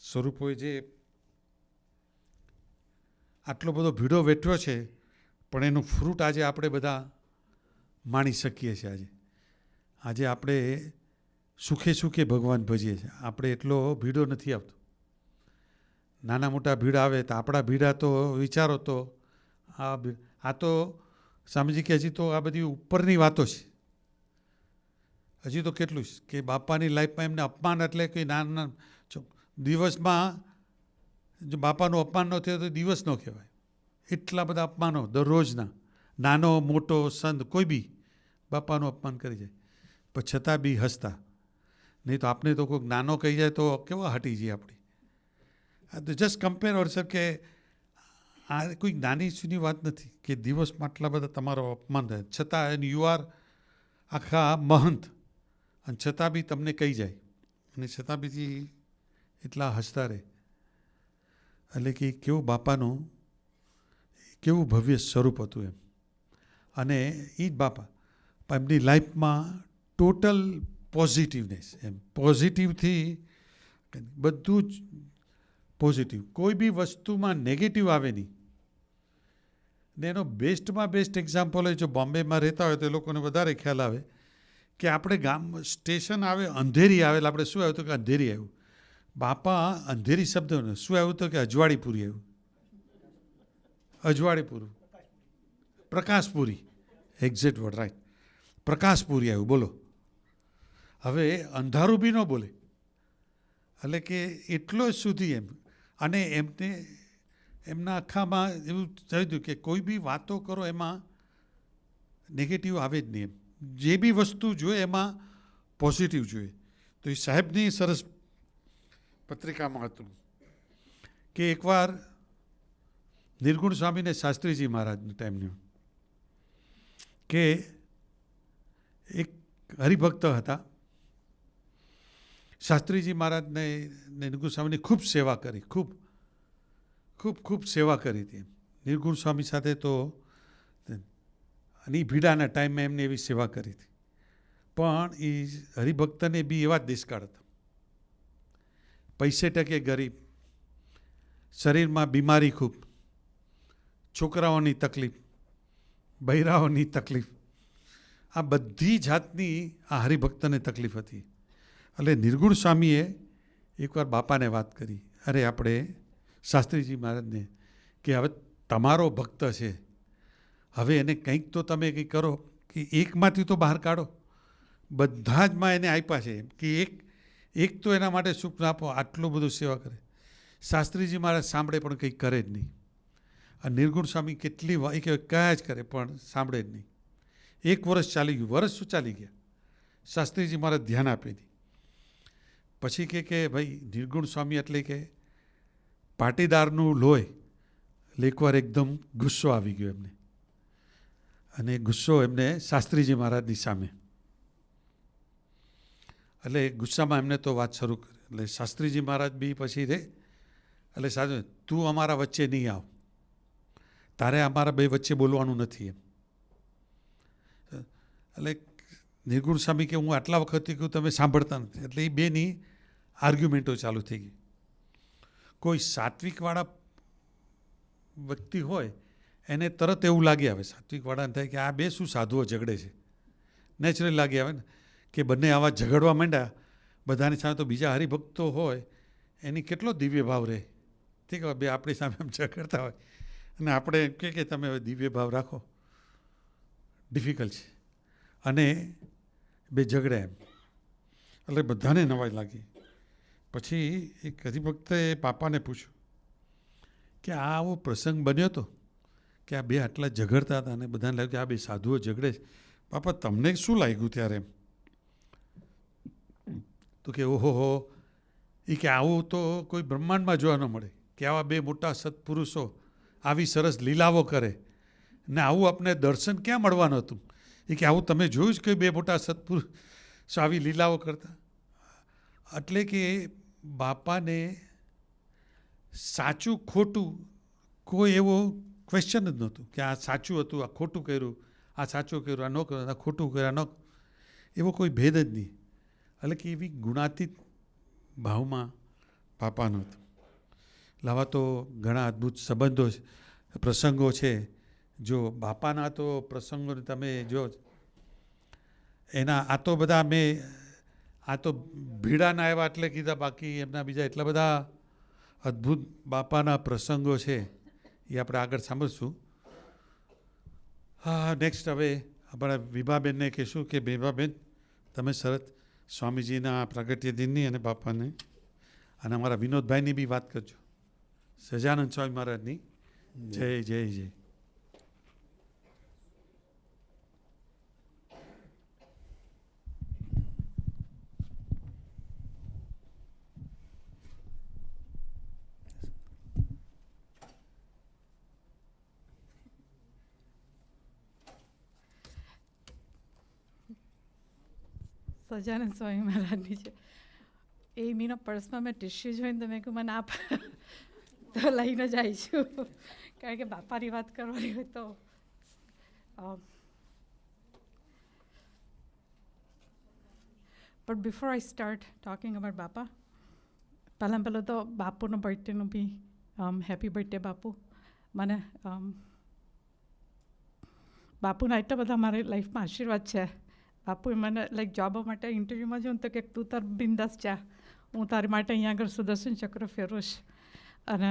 S1: સ્વરૂપોએ જે આટલો બધો ભીડો વેઠ્યો છે, પણ એનું ફ્રૂટ આજે આપણે બધા માણી શકીએ છીએ. આજે આપણે સુખે સુખે ભગવાન ભજીએ છીએ. આપણે એટલો ભીડો નથી આવતો. નાના મોટા ભીડ આવે તો આપણા ભીડા તો વિચારો તો આ તો સ્વામીજી કે હજી તો આ બધી ઉપરની વાતો છે. હજી તો કેટલું છે કે બાપાની લાઈફમાં એમને અપમાન એટલે કે નાના દિવસમાં જો બાપાનું અપમાન ન થયું તો દિવસ ન કહેવાય. એટલા બધા અપમાનો દરરોજના, નાનો મોટો સંત કોઈ બી બાપાનું અપમાન કરી જાય, પણ છતાં બી હસતા. નહીં તો આપણે તો કોઈક નાનો કહી જાય તો કેવા હટી જઈએ આપણી. તો જસ્ટ કમ્પેર ઓરસેલ્ફ કે આ કોઈ નાની સુની વાત નથી કે દિવસમાં આટલા બધા તમારો અપમાન થાય, છતાં યુ આર આખા મહંત, અને છતાં બી તમને કહી જાય, અને છતાં બી એટલા હસતા રહે. એટલે કે કેવું બાપાનું કેવું ભવ્ય સ્વરૂપ હતું એમ. અને એ જ બાપા એમની લાઈફમાં ટોટલ પોઝિટિવનેસ, એમ પોઝિટિવથી બધું જ પોઝિટિવ, કોઈ બી વસ્તુમાં નેગેટિવ આવે નહીં. ને એનો બેસ્ટમાં બેસ્ટ એક્ઝામ્પલ હોય, જો બોમ્બેમાં રહેતા હોય તો એ લોકોને વધારે ખ્યાલ આવે કે આપણે ગામ સ્ટેશન આવે, અંધેરી આવે એટલે આપણે શું આવ્યું હતું કે અંધેરી આવ્યું. બાપા અંધેરી શબ્દ શું આવ્યું હતું કે અજવાળીપુરી આવ્યું. અજવાળીપુરું, પ્રકાશપુરી, એક્ઝેક્ટ વર્ડ રાઈટ, પ્રકાશપુરી આવ્યું. બોલો, હવે અંધારું બી ન બોલે. એટલે કે એટલો સુધી એમ. અને એમને એમના આખામાં એવું થયું હતું કે કોઈ બી વાતો કરો એમાં નેગેટિવ આવે જ નહીં. એમ જે બી વસ્તુ જોઈએ એમાં પોઝિટિવ જોઈએ. તો એ સાહેબની સરસ પત્રિકામાં હતું કે એકવાર નિર્ગુણ સ્વામીને શાસ્ત્રીજી મહારાજના ટાઈમનું કે એક હરિભક્ત હતા, શાસ્ત્રીજી મહારાજને નિર્ગુણ સ્વામીની ખૂબ સેવા કરી, ખૂબ ખૂબ ખૂબ સેવા કરી હતી. નિર્ગુણ સ્વામી સાથે તો અને એ ભીડાના ટાઈમે એમને એવી સેવા કરી હતી. પણ એ હરિભક્તને બી એવા જ દેશકાળ હતા. પૈસે ટકે ગરીબ, શરીરમાં બીમારી ખૂબ, છોકરાઓની તકલીફ, બૈરાઓની તકલીફ, આ બધી જાતની આ હરિભક્તને તકલીફ હતી. એટલે નિર્ગુણ સ્વામીએ એકવાર બાપાને વાત કરી, અરે આપણે શાસ્ત્રીજી મહારાજને કે હવે તમારો ભક્ત છે, હવે એને કંઈક તો તમે કંઈક કરો કે એકમાંથી તો બહાર કાઢો. બધા જ માં એને આપ્યા છે કે એક તો એના માટે સુખ આપો. આટલું બધું સેવા કરે. શાસ્ત્રીજી મહારાજ સાંભળે પણ કંઈ કરે જ નહીં. અને નિર્ગુણ સ્વામી કેટલી કયા જ કરે પણ સાંભળે જ નહીં. 1 વર્ષ ચાલી ગયું, વર્ષ શું ચાલી ગયા. શાસ્ત્રીજી મહારાજ ધ્યાન આપી હતી. પછી કે ભાઈ નિર્ગુણ સ્વામી એટલે કે પાટીદારનું લોહી, એટલે એકવાર એકદમ ગુસ્સો આવી ગયો એમને, અને ગુસ્સો એમને શાસ્ત્રીજી મહારાજની સામે. એટલે ગુસ્સામાં એમને તો વાત શરૂ કરી. એટલે શાસ્ત્રીજી મહારાજ બી પછી રે, એટલે સાધુ તું અમારા વચ્ચે નહીં આવ, તારે અમારા બે વચ્ચે બોલવાનું નથી એમ. એટલે નિર્ગુણ સ્વામી કે હું આટલા વખતથી કહું તમે સાંભળતા નથી. એટલે એ બેની આર્ગ્યુમેન્ટો ચાલુ થઈ ગઈ. કોઈ સાત્વિકવાળા વ્યક્તિ હોય એને તરત એવું લાગી આવે, સાત્વિકવાળાને થાય કે આ બે શું સાધુઓ ઝઘડે છે. નેચરલી લાગી આવે ને કે બંને આવા ઝઘડવા માંડ્યા બધાની સામે, તો બીજા હરિભક્તો હોય એની કેટલો દિવ્ય ભાવ રહે. ઠીક હોય બે આપણી સામે એમ ઝઘડતા હોય અને આપણે એમ કે તમે હવે દિવ્ય ભાવ રાખો, ડિફિકલ્ટ છે. અને બે ઝઘડે એમ, એટલે બધાને નવાઈ લાગી. પછી એક હરિભક્તે બાપાને પૂછ્યું કે આ આવો પ્રસંગ બન્યો હતો કે આ બે આટલા ઝઘડતા હતા અને બધાને લાગ્યું કે આ બે સાધુઓ ઝઘડે છે. બાપા તમને શું લાગ્યું ત્યારે એમ? તો કે ઓહો, એ કે આવું તો કોઈ બ્રહ્માંડમાં જોવા ન મળે કે આવા બે મોટા સત્પુરુષો આવી સરસ લીલાઓ કરે ને આવું આપણે દર્શન ક્યાં મળવાનું હતું. એ કે આવું તમે જોયું જ કે બે મોટા સત્પુરુષો આવી લીલાઓ કરતા. એટલે કે બાપાને સાચું ખોટું કોઈ એવો ક્વેશ્ચન જ નહોતું કે આ સાચું હતું, આ ખોટું કર્યું, આ સાચું કર્યું, આ ન કર્યું, આ ખોટું કર્યું, આ ન, એવો કોઈ ભેદ જ નહીં. એટલે કે એવી ગુણાતીત ભાવમાં બાપાનો હતો. લાવા તો ઘણા અદ્ભુત સંબંધો પ્રસંગો છે. જો બાપાના તો પ્રસંગોને તમે જો એના આ તો બધા મેં આ તો ભીડાના આવ્યા એટલે કીધા, બાકી એમના બીજા એટલા બધા અદ્ભુત બાપાના પ્રસંગો છે એ આપણે આગળ સાંભળશું. હા, નેક્સ્ટ હવે આપણા વિભાબેનને કહીશું કે વિભાબેન તમે સરસ સ્વામીજીના પ્રાગટ્ય દિનની અને બાપાને અને અમારા વિનોદભાઈની બી વાત કરજો. સહજાનંદ સ્વામી મહારાજની જય જય જય.
S4: સહજાનંદ સ્વામી મહારાજની છે એ મીના પર્સમાં મેં ટિશ્યુ જોઈને તો મેં કહ્યું મને આપ તો લઈને જ આવી છું, કારણ કે બાપાની વાત કરવાની હોય તો but before I start talking about બાપા, પહેલાં તો બાપુનો બર્થડેનું બી હેપી બર્થડે બાપુ. મને બાપુના એટલા બધા મારી લાઈફમાં આશીર્વાદ છે. બાપુએ મને લાઈક જોબ માટે ઇન્ટરવ્યૂમાં જોઉં તો કે તું તાર બિંદાસ જા, હું તારી માટે અહીંયા આગળ સુદર્શન ચક્ર ફેરવીશ. અને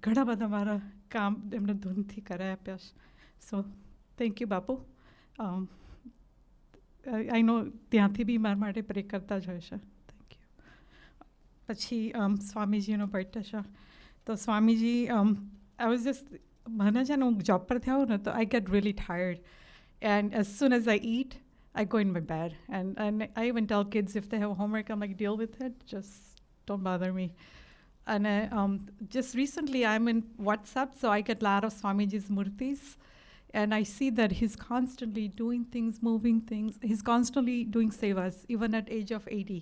S4: ઘણા બધા મારા કામ એમને ધૂનથી કરાવી આપ્યા છે. સો થેન્ક યુ બાપુ. આઈ નો ત્યાંથી બી મારા માટે પ્રે કરતા જ હોય છે. Thank you. પછી સ્વામીજીનો બર્થડે છે તો સ્વામીજી આઈ વોઝ જસ્ટ, મને છે ને હું જોબ પરથી આવું ને તો I get really tired and as soon as I eat I go in my bed, and I even tell kids if they have homework, I'm like, deal with it, just don't bother me. And just recently, I'm in WhatsApp, so I get a lot of Swamiji's murtis, and I see that he's constantly doing things, moving things. He's constantly doing sevas, even at age of 80.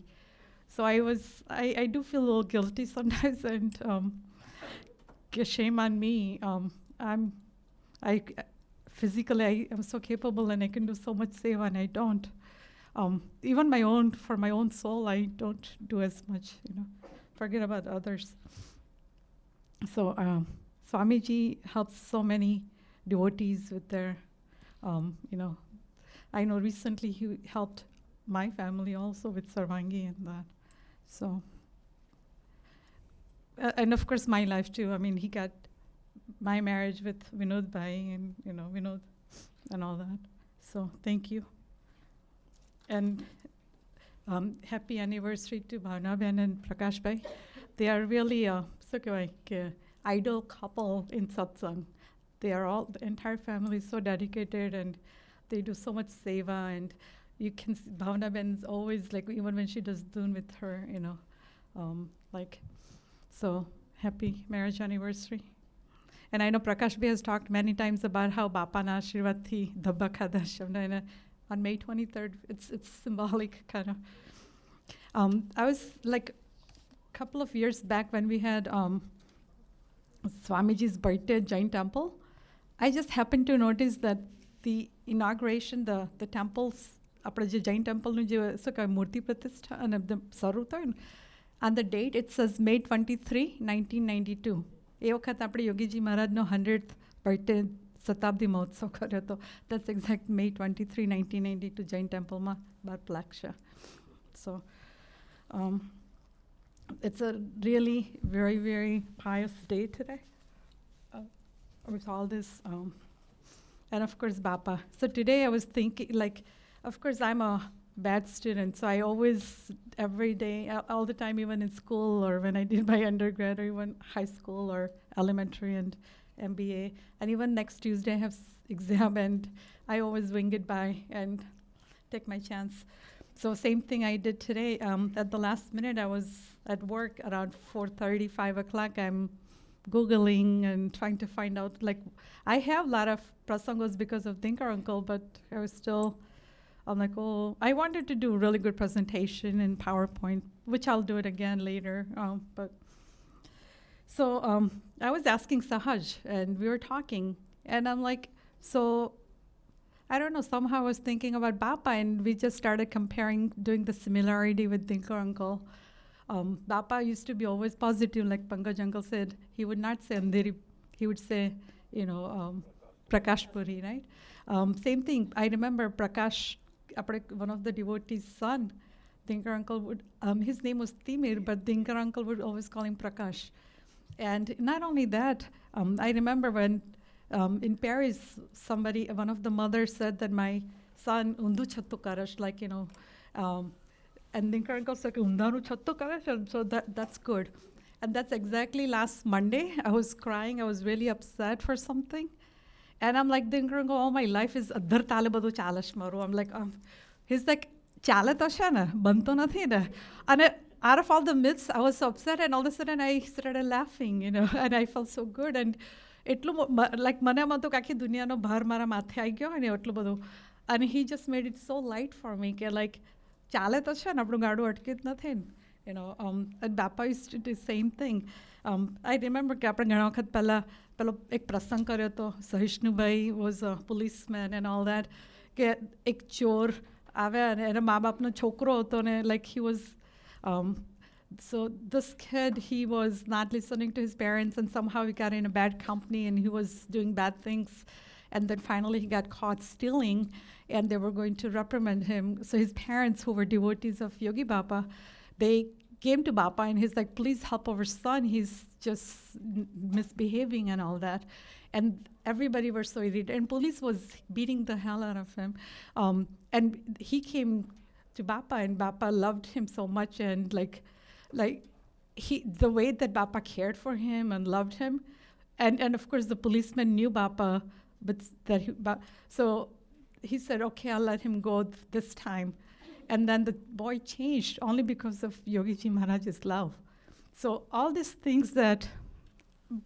S4: So I do feel a little guilty sometimes, and shame on me. I physically I am so capable, and I can do so much seva, and I don't. Even for my own soul, I don't do as much. Forget about others. So Swamiji helps so many devotees with their, I know recently he helped my family also with Sarvangi and that. So, and of course my life too. I mean, he got my marriage with Vinod Bhai and, Vinod and all that. So thank you. And happy anniversary to Bhavna Ben and Prakash Bhai. They are really idol couple in satsang. They are all, the entire family is so dedicated, and they do so much seva, and you can see Bhavna Ben's always, like, even when she does dun with her, so happy marriage anniversary. And I know Prakash Bhai has talked many times about how Bapa na Ashirwad thi dhabba khada shabda on May 23rd. It's symbolic, kind of. I was like a couple of years back when we had Swamiji's birthday at Jain Temple. I just happened to notice that the inauguration, the temples, apna Jain Temple nu je murti pratishtha and the saruta, and the date it says May 23, 1992. એ વખત આપણે યોગીજી મહારાજનો 100th birthday શતાબ્દી મહોત્સવ કર્યો હતો. That's exact May 23, 1992 Jain Templeમાં 12 lakh છે. So it's a really very, very pious day today with all this. And of course, Bapa. So today I was thinking, like, of course, I'm a bad student, so I always, every day, all the time, even in school or when I did my undergrad or even high school or elementary and MBA, and even next Tuesday I have exam, and I always wing it by and take my chance. So same thing I did today. At the last minute, I was at work around 4:30, 5 o'clock. I'm Googling and trying to find out, like, I have a lot of prasangos because of Dinkar uncle, but I was still, I'm like, oh, I wanted to do a really good presentation in PowerPoint, which I'll do it again later. So I was asking Sahaj, and we were talking, and I'm like, so I don't know, somehow I was thinking about Bapa, and we just started comparing, doing the similarity with Dinkar uncle. Bapa used to be always positive, like Pankaj uncle said. He would not say Andheri, he would say, Prakash Puri, right? Same thing, I remember Prakash, one of the devotees' son, Dinkar uncle would, his name was Timir, but Dinkar uncle would always call him Prakash. And not only that, I remember when in Paris, one of the mothers said that my son, Undu Chattu Karash, like, and Dinkar uncle said, Undanu Chattu Karash, and so that's good. And that's exactly last Monday. I was crying, I was really upset for something. And I'm like, Dinkar uncle, all my life is Adhar Tale Badu Chalash Maru. I'm like, he's like, Chala tosha na, banto nathi na. And out of all the myths, I was so upset, and all of a sudden I started laughing, and I felt so good. And like મને એમ હતું કે આખી દુનિયાનો ભાર મારા માથે આવી ગયો ને એટલું બધું. And he just made it so light for me કે like ચાલે તો છે ને, આપણું ગાડું અટકી જ નથી ને. And Bapa used to do the same thing. I remember કે આપણે ઘણા વખત પહેલાં પેલો એક પ્રસંગ કર્યો હતો. સહિષ્ણુભાઈ was a policeman and all that. કે એક ચોર આવ્યા અને એના મા બાપનો છોકરો હતો ને, like he was so this kid, he was not listening to his parents, and somehow he got in a bad company and he was doing bad things, and then finally he got caught stealing, and they were going to reprimand him. So his parents, who were devotees of Yogi Baba, they came to Bapa and he's like, please help our son, he's just misbehaving and all that. And everybody was so irritated, and police was beating the hell out of him. And he came to Bapa, and Bapa loved him so much, and like the way that Bapa cared for him and loved him, and of course the policeman knew Bapa, so he said, okay, I'll let him go this time. And then the boy changed only because of Yogi Ji Maharaj's love. So all these things that,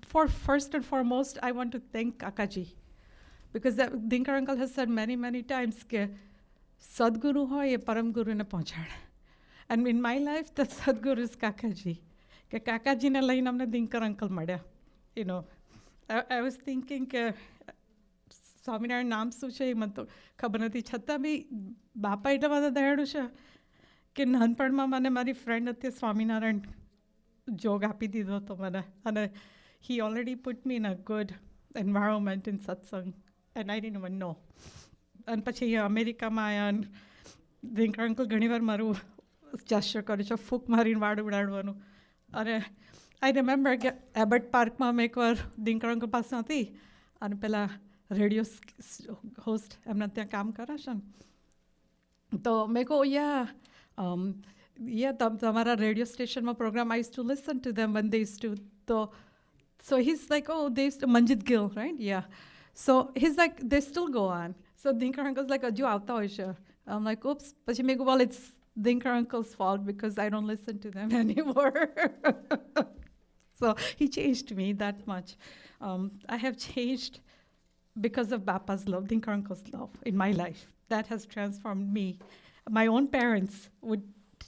S4: for first and foremost, I want to thank Kakaji, because Dinkar uncle has said many, many times that Sadguru hoy ye param guru ne pahunchade. And in my life, the Sadhguru is Kakaji. કે કાકાજીને લઈને અમને દિનકર uncle મળ્યા. You know, I was thinking કે સ્વામિનારાયણ નામ શું છે એ મને તો ખબર નથી, છતાં બી બાપા એટલા બધા દયાળુ છે કે નાનપણમાં મને મારી ફ્રેન્ડ હતી સ્વામિનારાયણ જોગ આપી દીધો હતો મને, અને he already put me in a good environment in satsang and I didn't even know. અને પછી અહીંયા અમેરિકામાં આવ્યા અને દિનકર અંકલ ઘણીવાર મારું જેસ્ચર કરે છે, ફૂંક મારીને વાળ ઉડાડવાનું. અને આઈ રિમેમ્બર કે એબર્ટ પાર્કમાં અમે એકવાર દિનકર અંકલ પાસે હતી અને પેલા રેડિયો હોસ્ટ એમના ત્યાં કામ કરે છે ને, તો મેં કહું તમારા રેડિયો સ્ટેશનમાં programme I to listen to them when they used to. So he's like, oh, they used to, Manjit Gill, right? Yeah. So he's like, they still go on. So Dinkar uncle's like, haju aavta hoy છે. I'm like, oops. Pachi me go, well, it's Dinkar uncle's fault because I don't listen to them anymore. So he changed me that much. I have changed because of Bapa's love, Dinkar uncle's love in my life. That has transformed me. My own parents would,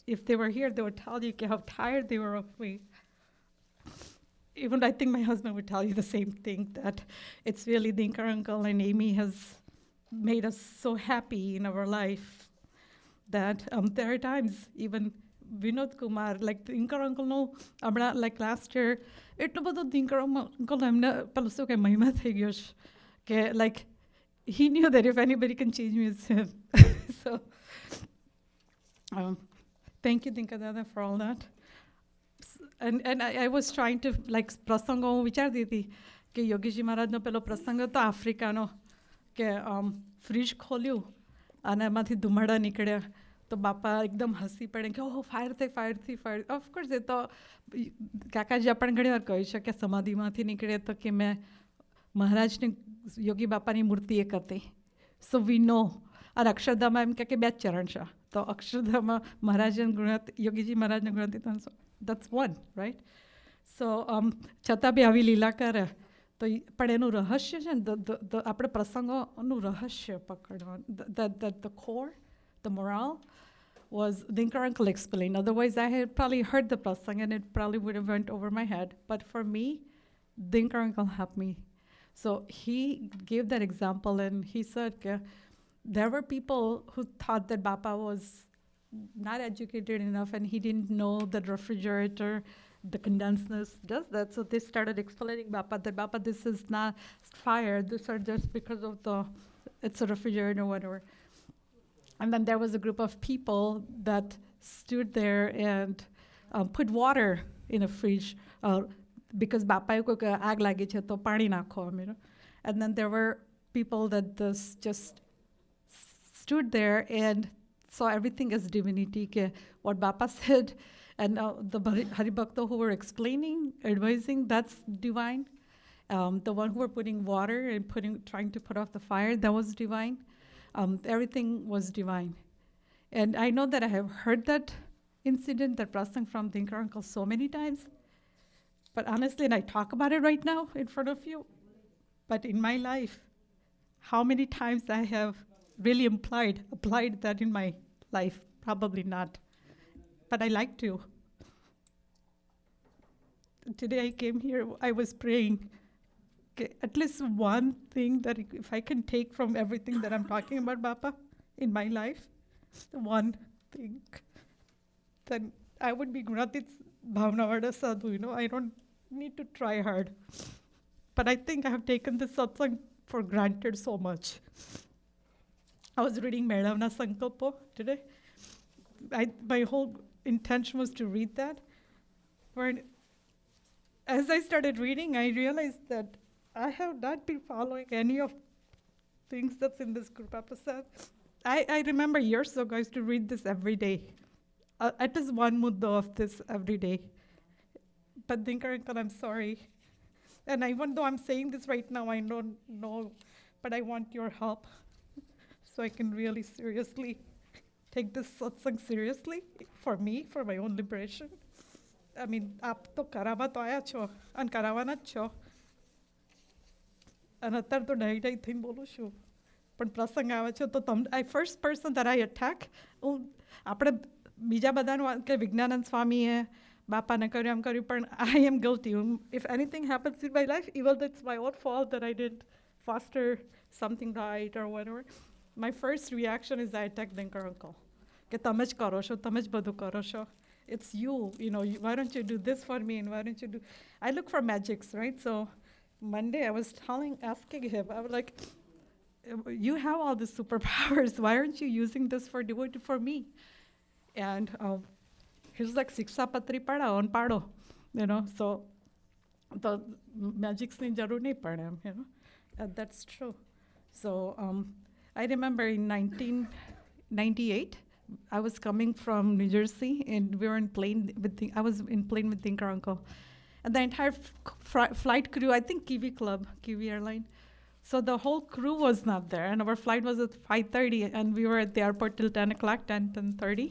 S4: if they were here, they would tell you how tired they were of me. Even I think my husband would tell you the same thing, that it's really Dinkar uncle and Amy has made us so happy in our life that there are times even Vinod Kumar, like Dinkar uncle, no, like last year, એટલો બધો Dinkar uncle એમને પેલું શું કે મહિમા થઈ ગયો છે કે like he knew that if anybody can change me, it's him. So thank you Dinkar Dada for all that. And I was trying to, like, પ્રસંગો હું વિચારતી હતી કે યોગીજી મહારાજનો પેલો પ્રસંગ હતો આફ્રિકાનો કે ફ્રીજ ખોલ્યું અને એમાંથી ધુમાડા નીકળ્યા તો બાપા એકદમ હસી પડે કે ઓહો ફાયર. ઓફકોર્સ એ તો કાકાજી આપણને ઘણી વાર કહી છે કે સમાધિમાંથી નીકળે તો કે મેં મહારાજની યોગી બાપાની મૂર્તિ એક હતી. સો વી નો. અને અક્ષરધામમાં એમ કે બે જ ચરણ છે, તો અક્ષરધામમાં મહારાજના ગુણાત યોગીજી મહારાજના ગુણાતીત, that's one, right? So છતાં બી આવી લીલા કરે તો પણ એનું રહસ્ય છે ને, આપણે પ્રસંગોનું રહસ્ય પકડવાનું, the core, the morale was Dinkar uncle explained. Otherwise I had probably heard the prasang and it probably would have went over my head. But for me, Dinkar uncle helped me. So he gave that example and he said there were people who thought that Bapa was not educated enough and he didn't know the refrigerator, the condenseness does that. So they started explaining Bapa that Bapa, this is not fire, this are just because of it's a refrigerator or whatever. And then there was a group of people that stood there and put water in a fridge because Bapa ko aag lagi che to pani nakho, you know. And then there were people that just stood there and saw everything as divinity, what Bapa said, and the Haribhakta who were explaining, advising, that's divine. The one who were putting water and trying to put off the fire, that was divine. Everything was divine. And I know that I have heard that incident, that prasang from Dinkar uncle so many times. But honestly, and I talk about it right now in front of you, but in my life, how many times I have really applied that in my life? Probably not. But I like to. Today I came here, I was praying, at least one thing that if I can take from everything that I'm talking about, Bapa, in my life, one thing, then I would be Gunatit Bhavnavada Sadhu, you know, I don't need to try hard. But I think I have taken this satsang for granted so much. I was reading Medavna Sankalpa today. My whole intention was to read that. But as I started reading, I realized that I have not been following any of things that's in this group episode. I remember years ago I used to read this every day. At least one mudda of this every day. But Dinkar uncle, I'm sorry. And even though I'm saying this right now, I don't know, but I want your help so I can really seriously take this satsang seriously for me, for my own liberation. I mean, આપ તો કરાવવા તો આયા છો અને કરાવવાના જ છો, અને અત્યારે તો ડાઈ થઈને બોલું છું, પણ પ્રસંગ આવે છે તો I first person that I attack, આપણે બીજા બધાનું કે વિજ્ઞાનંદ સ્વામીએ બાપાને કર્યું એમ કર્યું પણ I am guilty. If anything happens in my life, even though it's my own fault that I didn't foster something right or whatever, my first reaction is I attack Dinkar uncle. કે તમે જ કરો છો, તમે જ બધું કરો છો. It's you, why don't you do this for me and why don't you do... I look for magics, right? So Monday I was asking him, I was like, you have all the superpowers, why aren't you using this for devotee for me? And he's like, Shikshapatri પડાવો અને પાડો, so the magic's ની જરૂર નહીં પડે એમ, and that's true. So I remember in 1998, I was coming from New Jersey and we were in plane I was in plane with Dinkar uncle. And the entire flight crew, I think Kiwi airline. So the whole crew was not there and our flight was at 5:30 and we were at the airport till 10 o'clock, 10:30.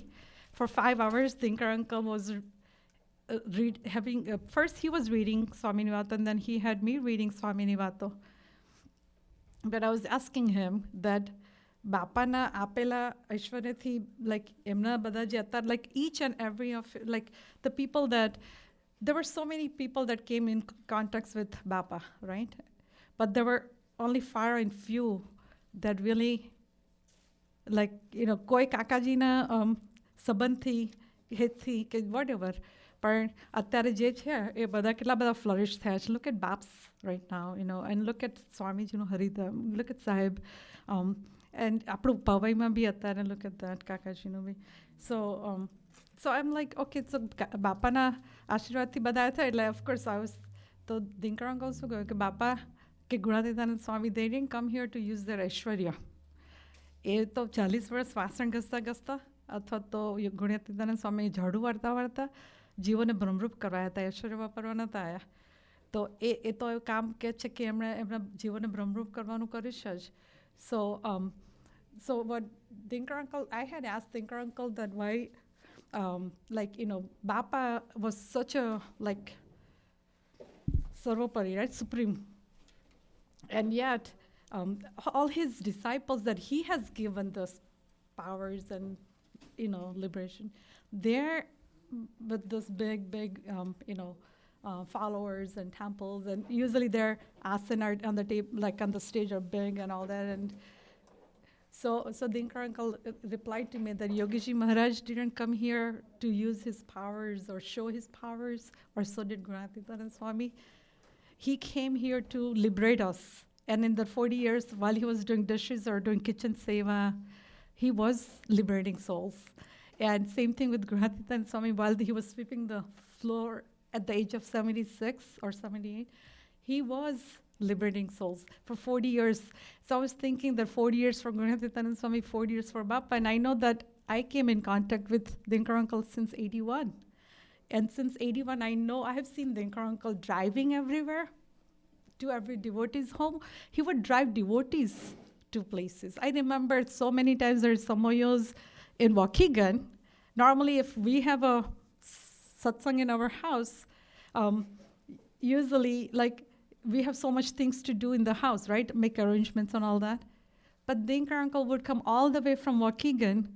S4: For 5 hours, Dinkar uncle was first he was reading Swami Nivato and then he had me reading Swami Nivato. But I was asking him that બાપાના આપેલા ઐશ્વર્યથી like એમના બધા જે અત્યારે like each and every of like the people that there were so many people that came in contact with Bapa, right? But there were only far and few that really like કોઈ કાકાજીના સંબંધથી હેતથી કે whatever. પણ અત્યારે જે છે એ બધા કેટલા બધા ફ્લરિશ થયા છે. Look at Baps right now, and look at સ્વામીજીનું Haridham, look at Sahib. And આપણું પવાઈમાં બી અત્યારે look at that, કાકાજીનું B. So I'm like, okay, so બાપાના આશીર્વાદથી બધા થયા એટલે of course I was, તો Dinkar uncle શું કહ્યું કે બાપા કે ગુણાતીતાનંદ સ્વામી, they didn't come here to use their ઐશ્વર્ય. એ તો 40 વર્ષ વાસણ ઘસતા ઘસતા અથવા તો ગુણાતીતાનંદ સ્વામી ઝાડુ વાળતા વાળતા જીવોને ભ્રમરૂપ કરાયા હતા, ઐશ્વર્ય વાપરવા નહોતા આવ્યા. તો એ તો એવું કામ કે છે કે એમણે એમના જીવોને ભ્રમરૂપ કરવાનું કર્યું છે જ. So what Dinkar uncle, I had asked Dinkar uncle that why, Bapa was such a like Sarvopari, right, supreme, and yet all his disciples that he has given those powers and liberation, they're with those big followers and temples, and usually their asana on the table, like on the stage, are big and all that. And so Dinkar uncle replied to me that Yogiji Maharaj didn't come here to use his powers or show his powers, or so did Gurunath Swami. He came here to liberate us. And in the 40 years while he was doing dishes or doing kitchen seva, he was liberating souls. And same thing with Gurunath Swami, while he was sweeping the floor at the age of 76 or 78, he was liberating souls for 40 years. So I was thinking that 40 years for Gurunath Swami, 40 years for Bapa, and I know that I came in contact with Dinkar uncle since 81. And since 81, I know I have seen Dinkar uncle driving everywhere to every devotee's home. He would drive devotees to places. I remember so many times there's samoyos in Waukegan. Normally, if we have a satsang in our house, usually like we have so much things to do in the house, right? Make arrangements and all that. But Dinkar uncle would come all the way from Waukegan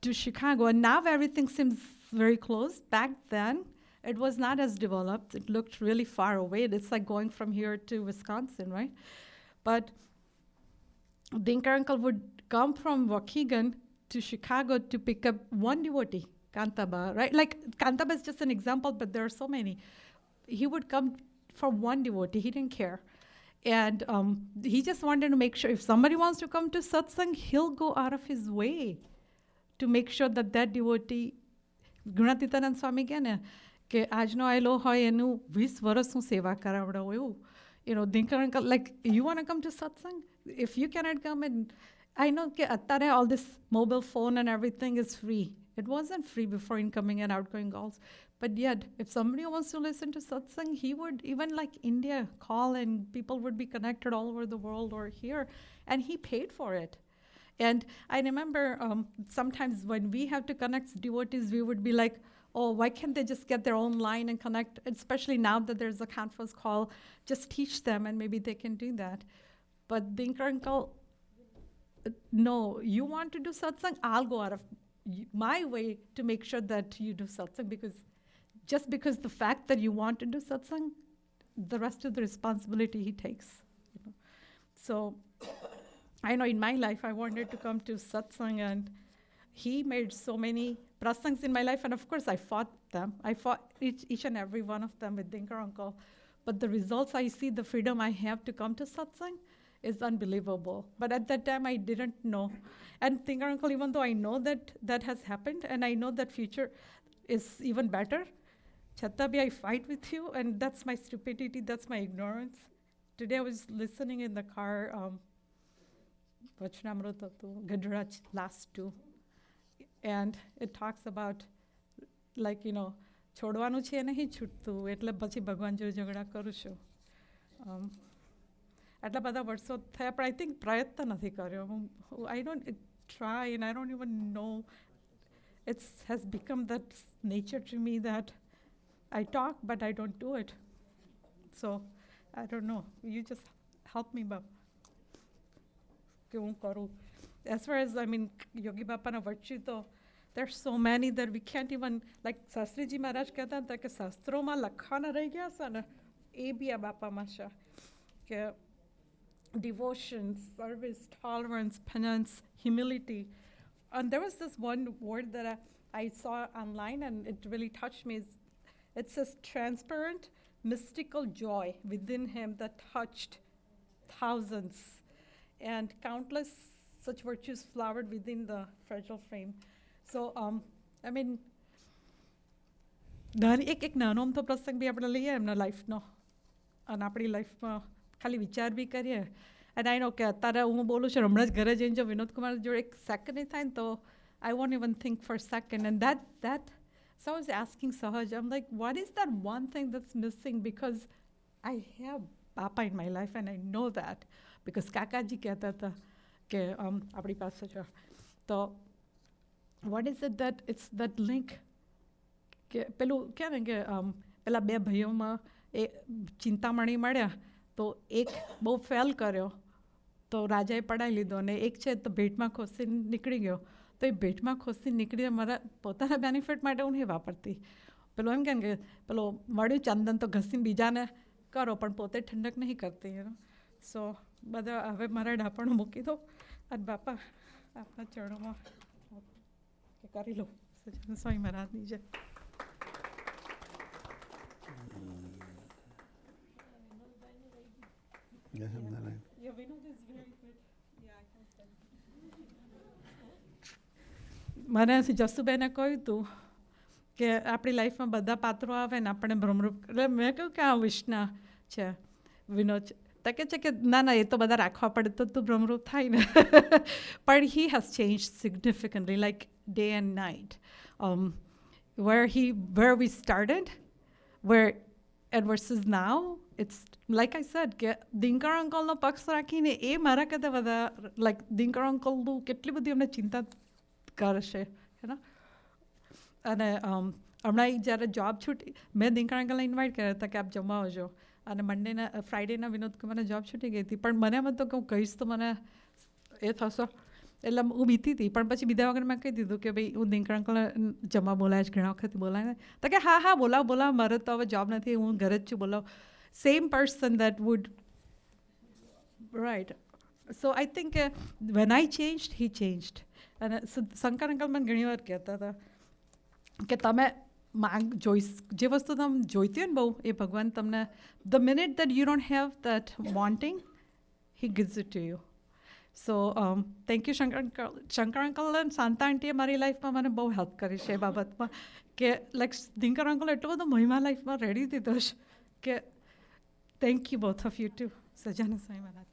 S4: to Chicago, and now everything seems very close. Back then, it was not as developed. It looked really far away. It's like going from here to Wisconsin, right? But Dinkar uncle would come from Waukegan to Chicago to pick up one devotee, Kantaba, right? Like Kantaba is just an example, but there are so many. He would come for one devotee. He didn't care. And he just wanted to make sure if somebody wants to come to satsang, he'll go out of his way to make sure that that devotee, Gurunath Swami કહે ને કે આજનો આયેલો હોય એનું 20 વર્ષનું સેવા કરાવડાવો એવું. Dinkar uncle, like, you want to come to satsang? If you cannot come, and I know that all this mobile phone and everything is free. It wasn't free before incoming and outgoing calls. But yet, if somebody wants to listen to satsang, he would, even like India, call and people would be connected all over the world or here. And he paid for it. And I remember sometimes when we have to connect devotees, we would be like, oh, why can't they just get their own line and connect? Especially now that there's a conference call, just teach them and maybe they can do that. But Dinkar uncle, no, you want to do satsang? I'll go out of my way to make sure that you do satsang, because just because the fact that you want to do satsang, the rest of the responsibility he takes. You know? So I know in my life I wanted to come to satsang, and he made so many pratsangs in my life, and of course I fought them. I fought each and every one of them with Dinkar uncle. But the results I see, the freedom I have to come to satsang is unbelievable. But at that time I didn't know. And Dinkar uncle, even though I know that that has happened and I know that future is even better, Chhatabhi, I fight with you, and that's my stupidity, that's my ignorance. Today I was listening in the car, Vachnamrut Gadraj last 2. And it talks about, like, you know, છોડવાનું છે નહીં છૂટતું એટલે પછી ભગવાન જોડે ઝઘડા કરું છું. આટલા બધા વર્ષો થયા પણ આઈ થિંક પ્રયત્ન નથી કર્યો. I don't try, and I don't even know. It has become that nature to me that I talk but I don't do it. So I don't know. You just help me, Baba. કે હું કરું. As far as, I mean, Yogi Bapaના virtue, though, there's so many that we can't even, like Sastriji Maharaj કહેતા હતા કે શાસ્ત્રોમાં લખાના રહી ગયા છે ને એ બી આ બાપામાં છે કે devotion, service, tolerance, penance, humility. And there was this one word that I saw online and it really touched me. It says transparent, mystical joy within him that touched thousands, and countless such virtues flowered within the fragile frame. So, I mean, એક નાનો અમથો પ્રસંગ બી આપણે લઈએ એમના લાઈફનો અને આપણી લાઈફમાં ખાલી વિચાર બી કરીએ. એન્ડ આઈ નો કે અત્યારે હું બોલું છું હમણાં જ ઘરે જઈને જો વિનોદ કુમાર જોડે એક સેકન્ડ નહીં થાય ને તો I won't even think for a second. And that so I was asking Sahaj, I'm like, what is that one thing that's missing? Because I have Papa in my life and I know that. Because Kakaji કહેતા હતા કે આપણી પાસે છે. તો what is it that it's that link? કે પેલું કહે ને કે પેલા બે ભાઈઓમાં એ ચિંતામણી મળ્યા તો એક બહુ ફેલ કર્યો તો રાજાએ પડાવી લીધો અને એક છે તો ભેટમાં ખોસીને નીકળી ગયો. તો એ ભેટમાં ખોસીને નીકળીને મારા પોતાના બેનિફિટ માટે હું નહીં વાપરતી. પેલું એમ કેમ કે પેલું મળ્યું ચંદન તો ઘસીને બીજાને કરો પણ પોતે ઠંડક નહીં કરતી. સો બધા હવે મારા ડાપણું મૂકી દો અને બાપા આપણા ચરણોમાં કરી લો. સજ્જન સ્વામી મહારાજની જય.
S3: Yes, I'm not right.
S4: Yeah, Vinod is very good. Yeah, I can say. મને જસુબેને કહ્યું હતું કે આપણી લાઈફમાં બધા પાત્રો આવે ને આપણે ભ્રમરૂપ, એટલે મેં કહ્યું કે આ વિષ્ણા છે વિનોદ તો કહે છે કે ના ના એ તો બધા રાખવા પડે તો તું ભ્રમરૂપ થાય ને. પણ he has changed significantly, like day and night. Where we started, and versus now, it's like I said, કે દિનકર અંકલનો પક્ષ રાખીને એ મારા કરતાં બધા, like દિનકર અંકલનું કેટલી બધી અમને ચિંતા કરશે હે. અને હમણાં જ્યારે જોબ છૂટી મેં દિનકર અંકલને ઇન્વાઇટ કર્યા હતા કે આપ જમવા આવજો અને ફ્રાઇડેના વિનોદ કુમારને જોબ છૂટી ગઈ હતી પણ મને એમ હતું કે હું કહીશ તો મને એ થશો એટલે હું બીતી હતી. પણ પછી બીજા વગર મેં કહી દીધું કે ભાઈ હું દિનકર અંકલને જમવા બોલાય જ ઘણા વખત બોલાય તો કે હા હા બોલાવ મારે તો હવે જોબ નથી હું ઘરે જ છું બોલાવ. Same person that would right. So I think when I changed he changed. અને શંકર અંકલ મને ઘણી વાર કહેતા હતા કે તમે જે વસ્તુ તમે જોઈતી હોય ને બહુ એ ભગવાન તમને the minute that you don't have that wanting he gives it to you. So thank you Shankar uncle અને શાંતા આંટીએ મારી લાઈફમાં મને બહુ હેલ્પ કરી છે એ બાબતમાં કે લાઈક દિનકર અંકલ એટલો બધો મહિમા લાઈફમાં રેડી દીધો છે કે thank you both of you too. Sajanand Swami Maharaj.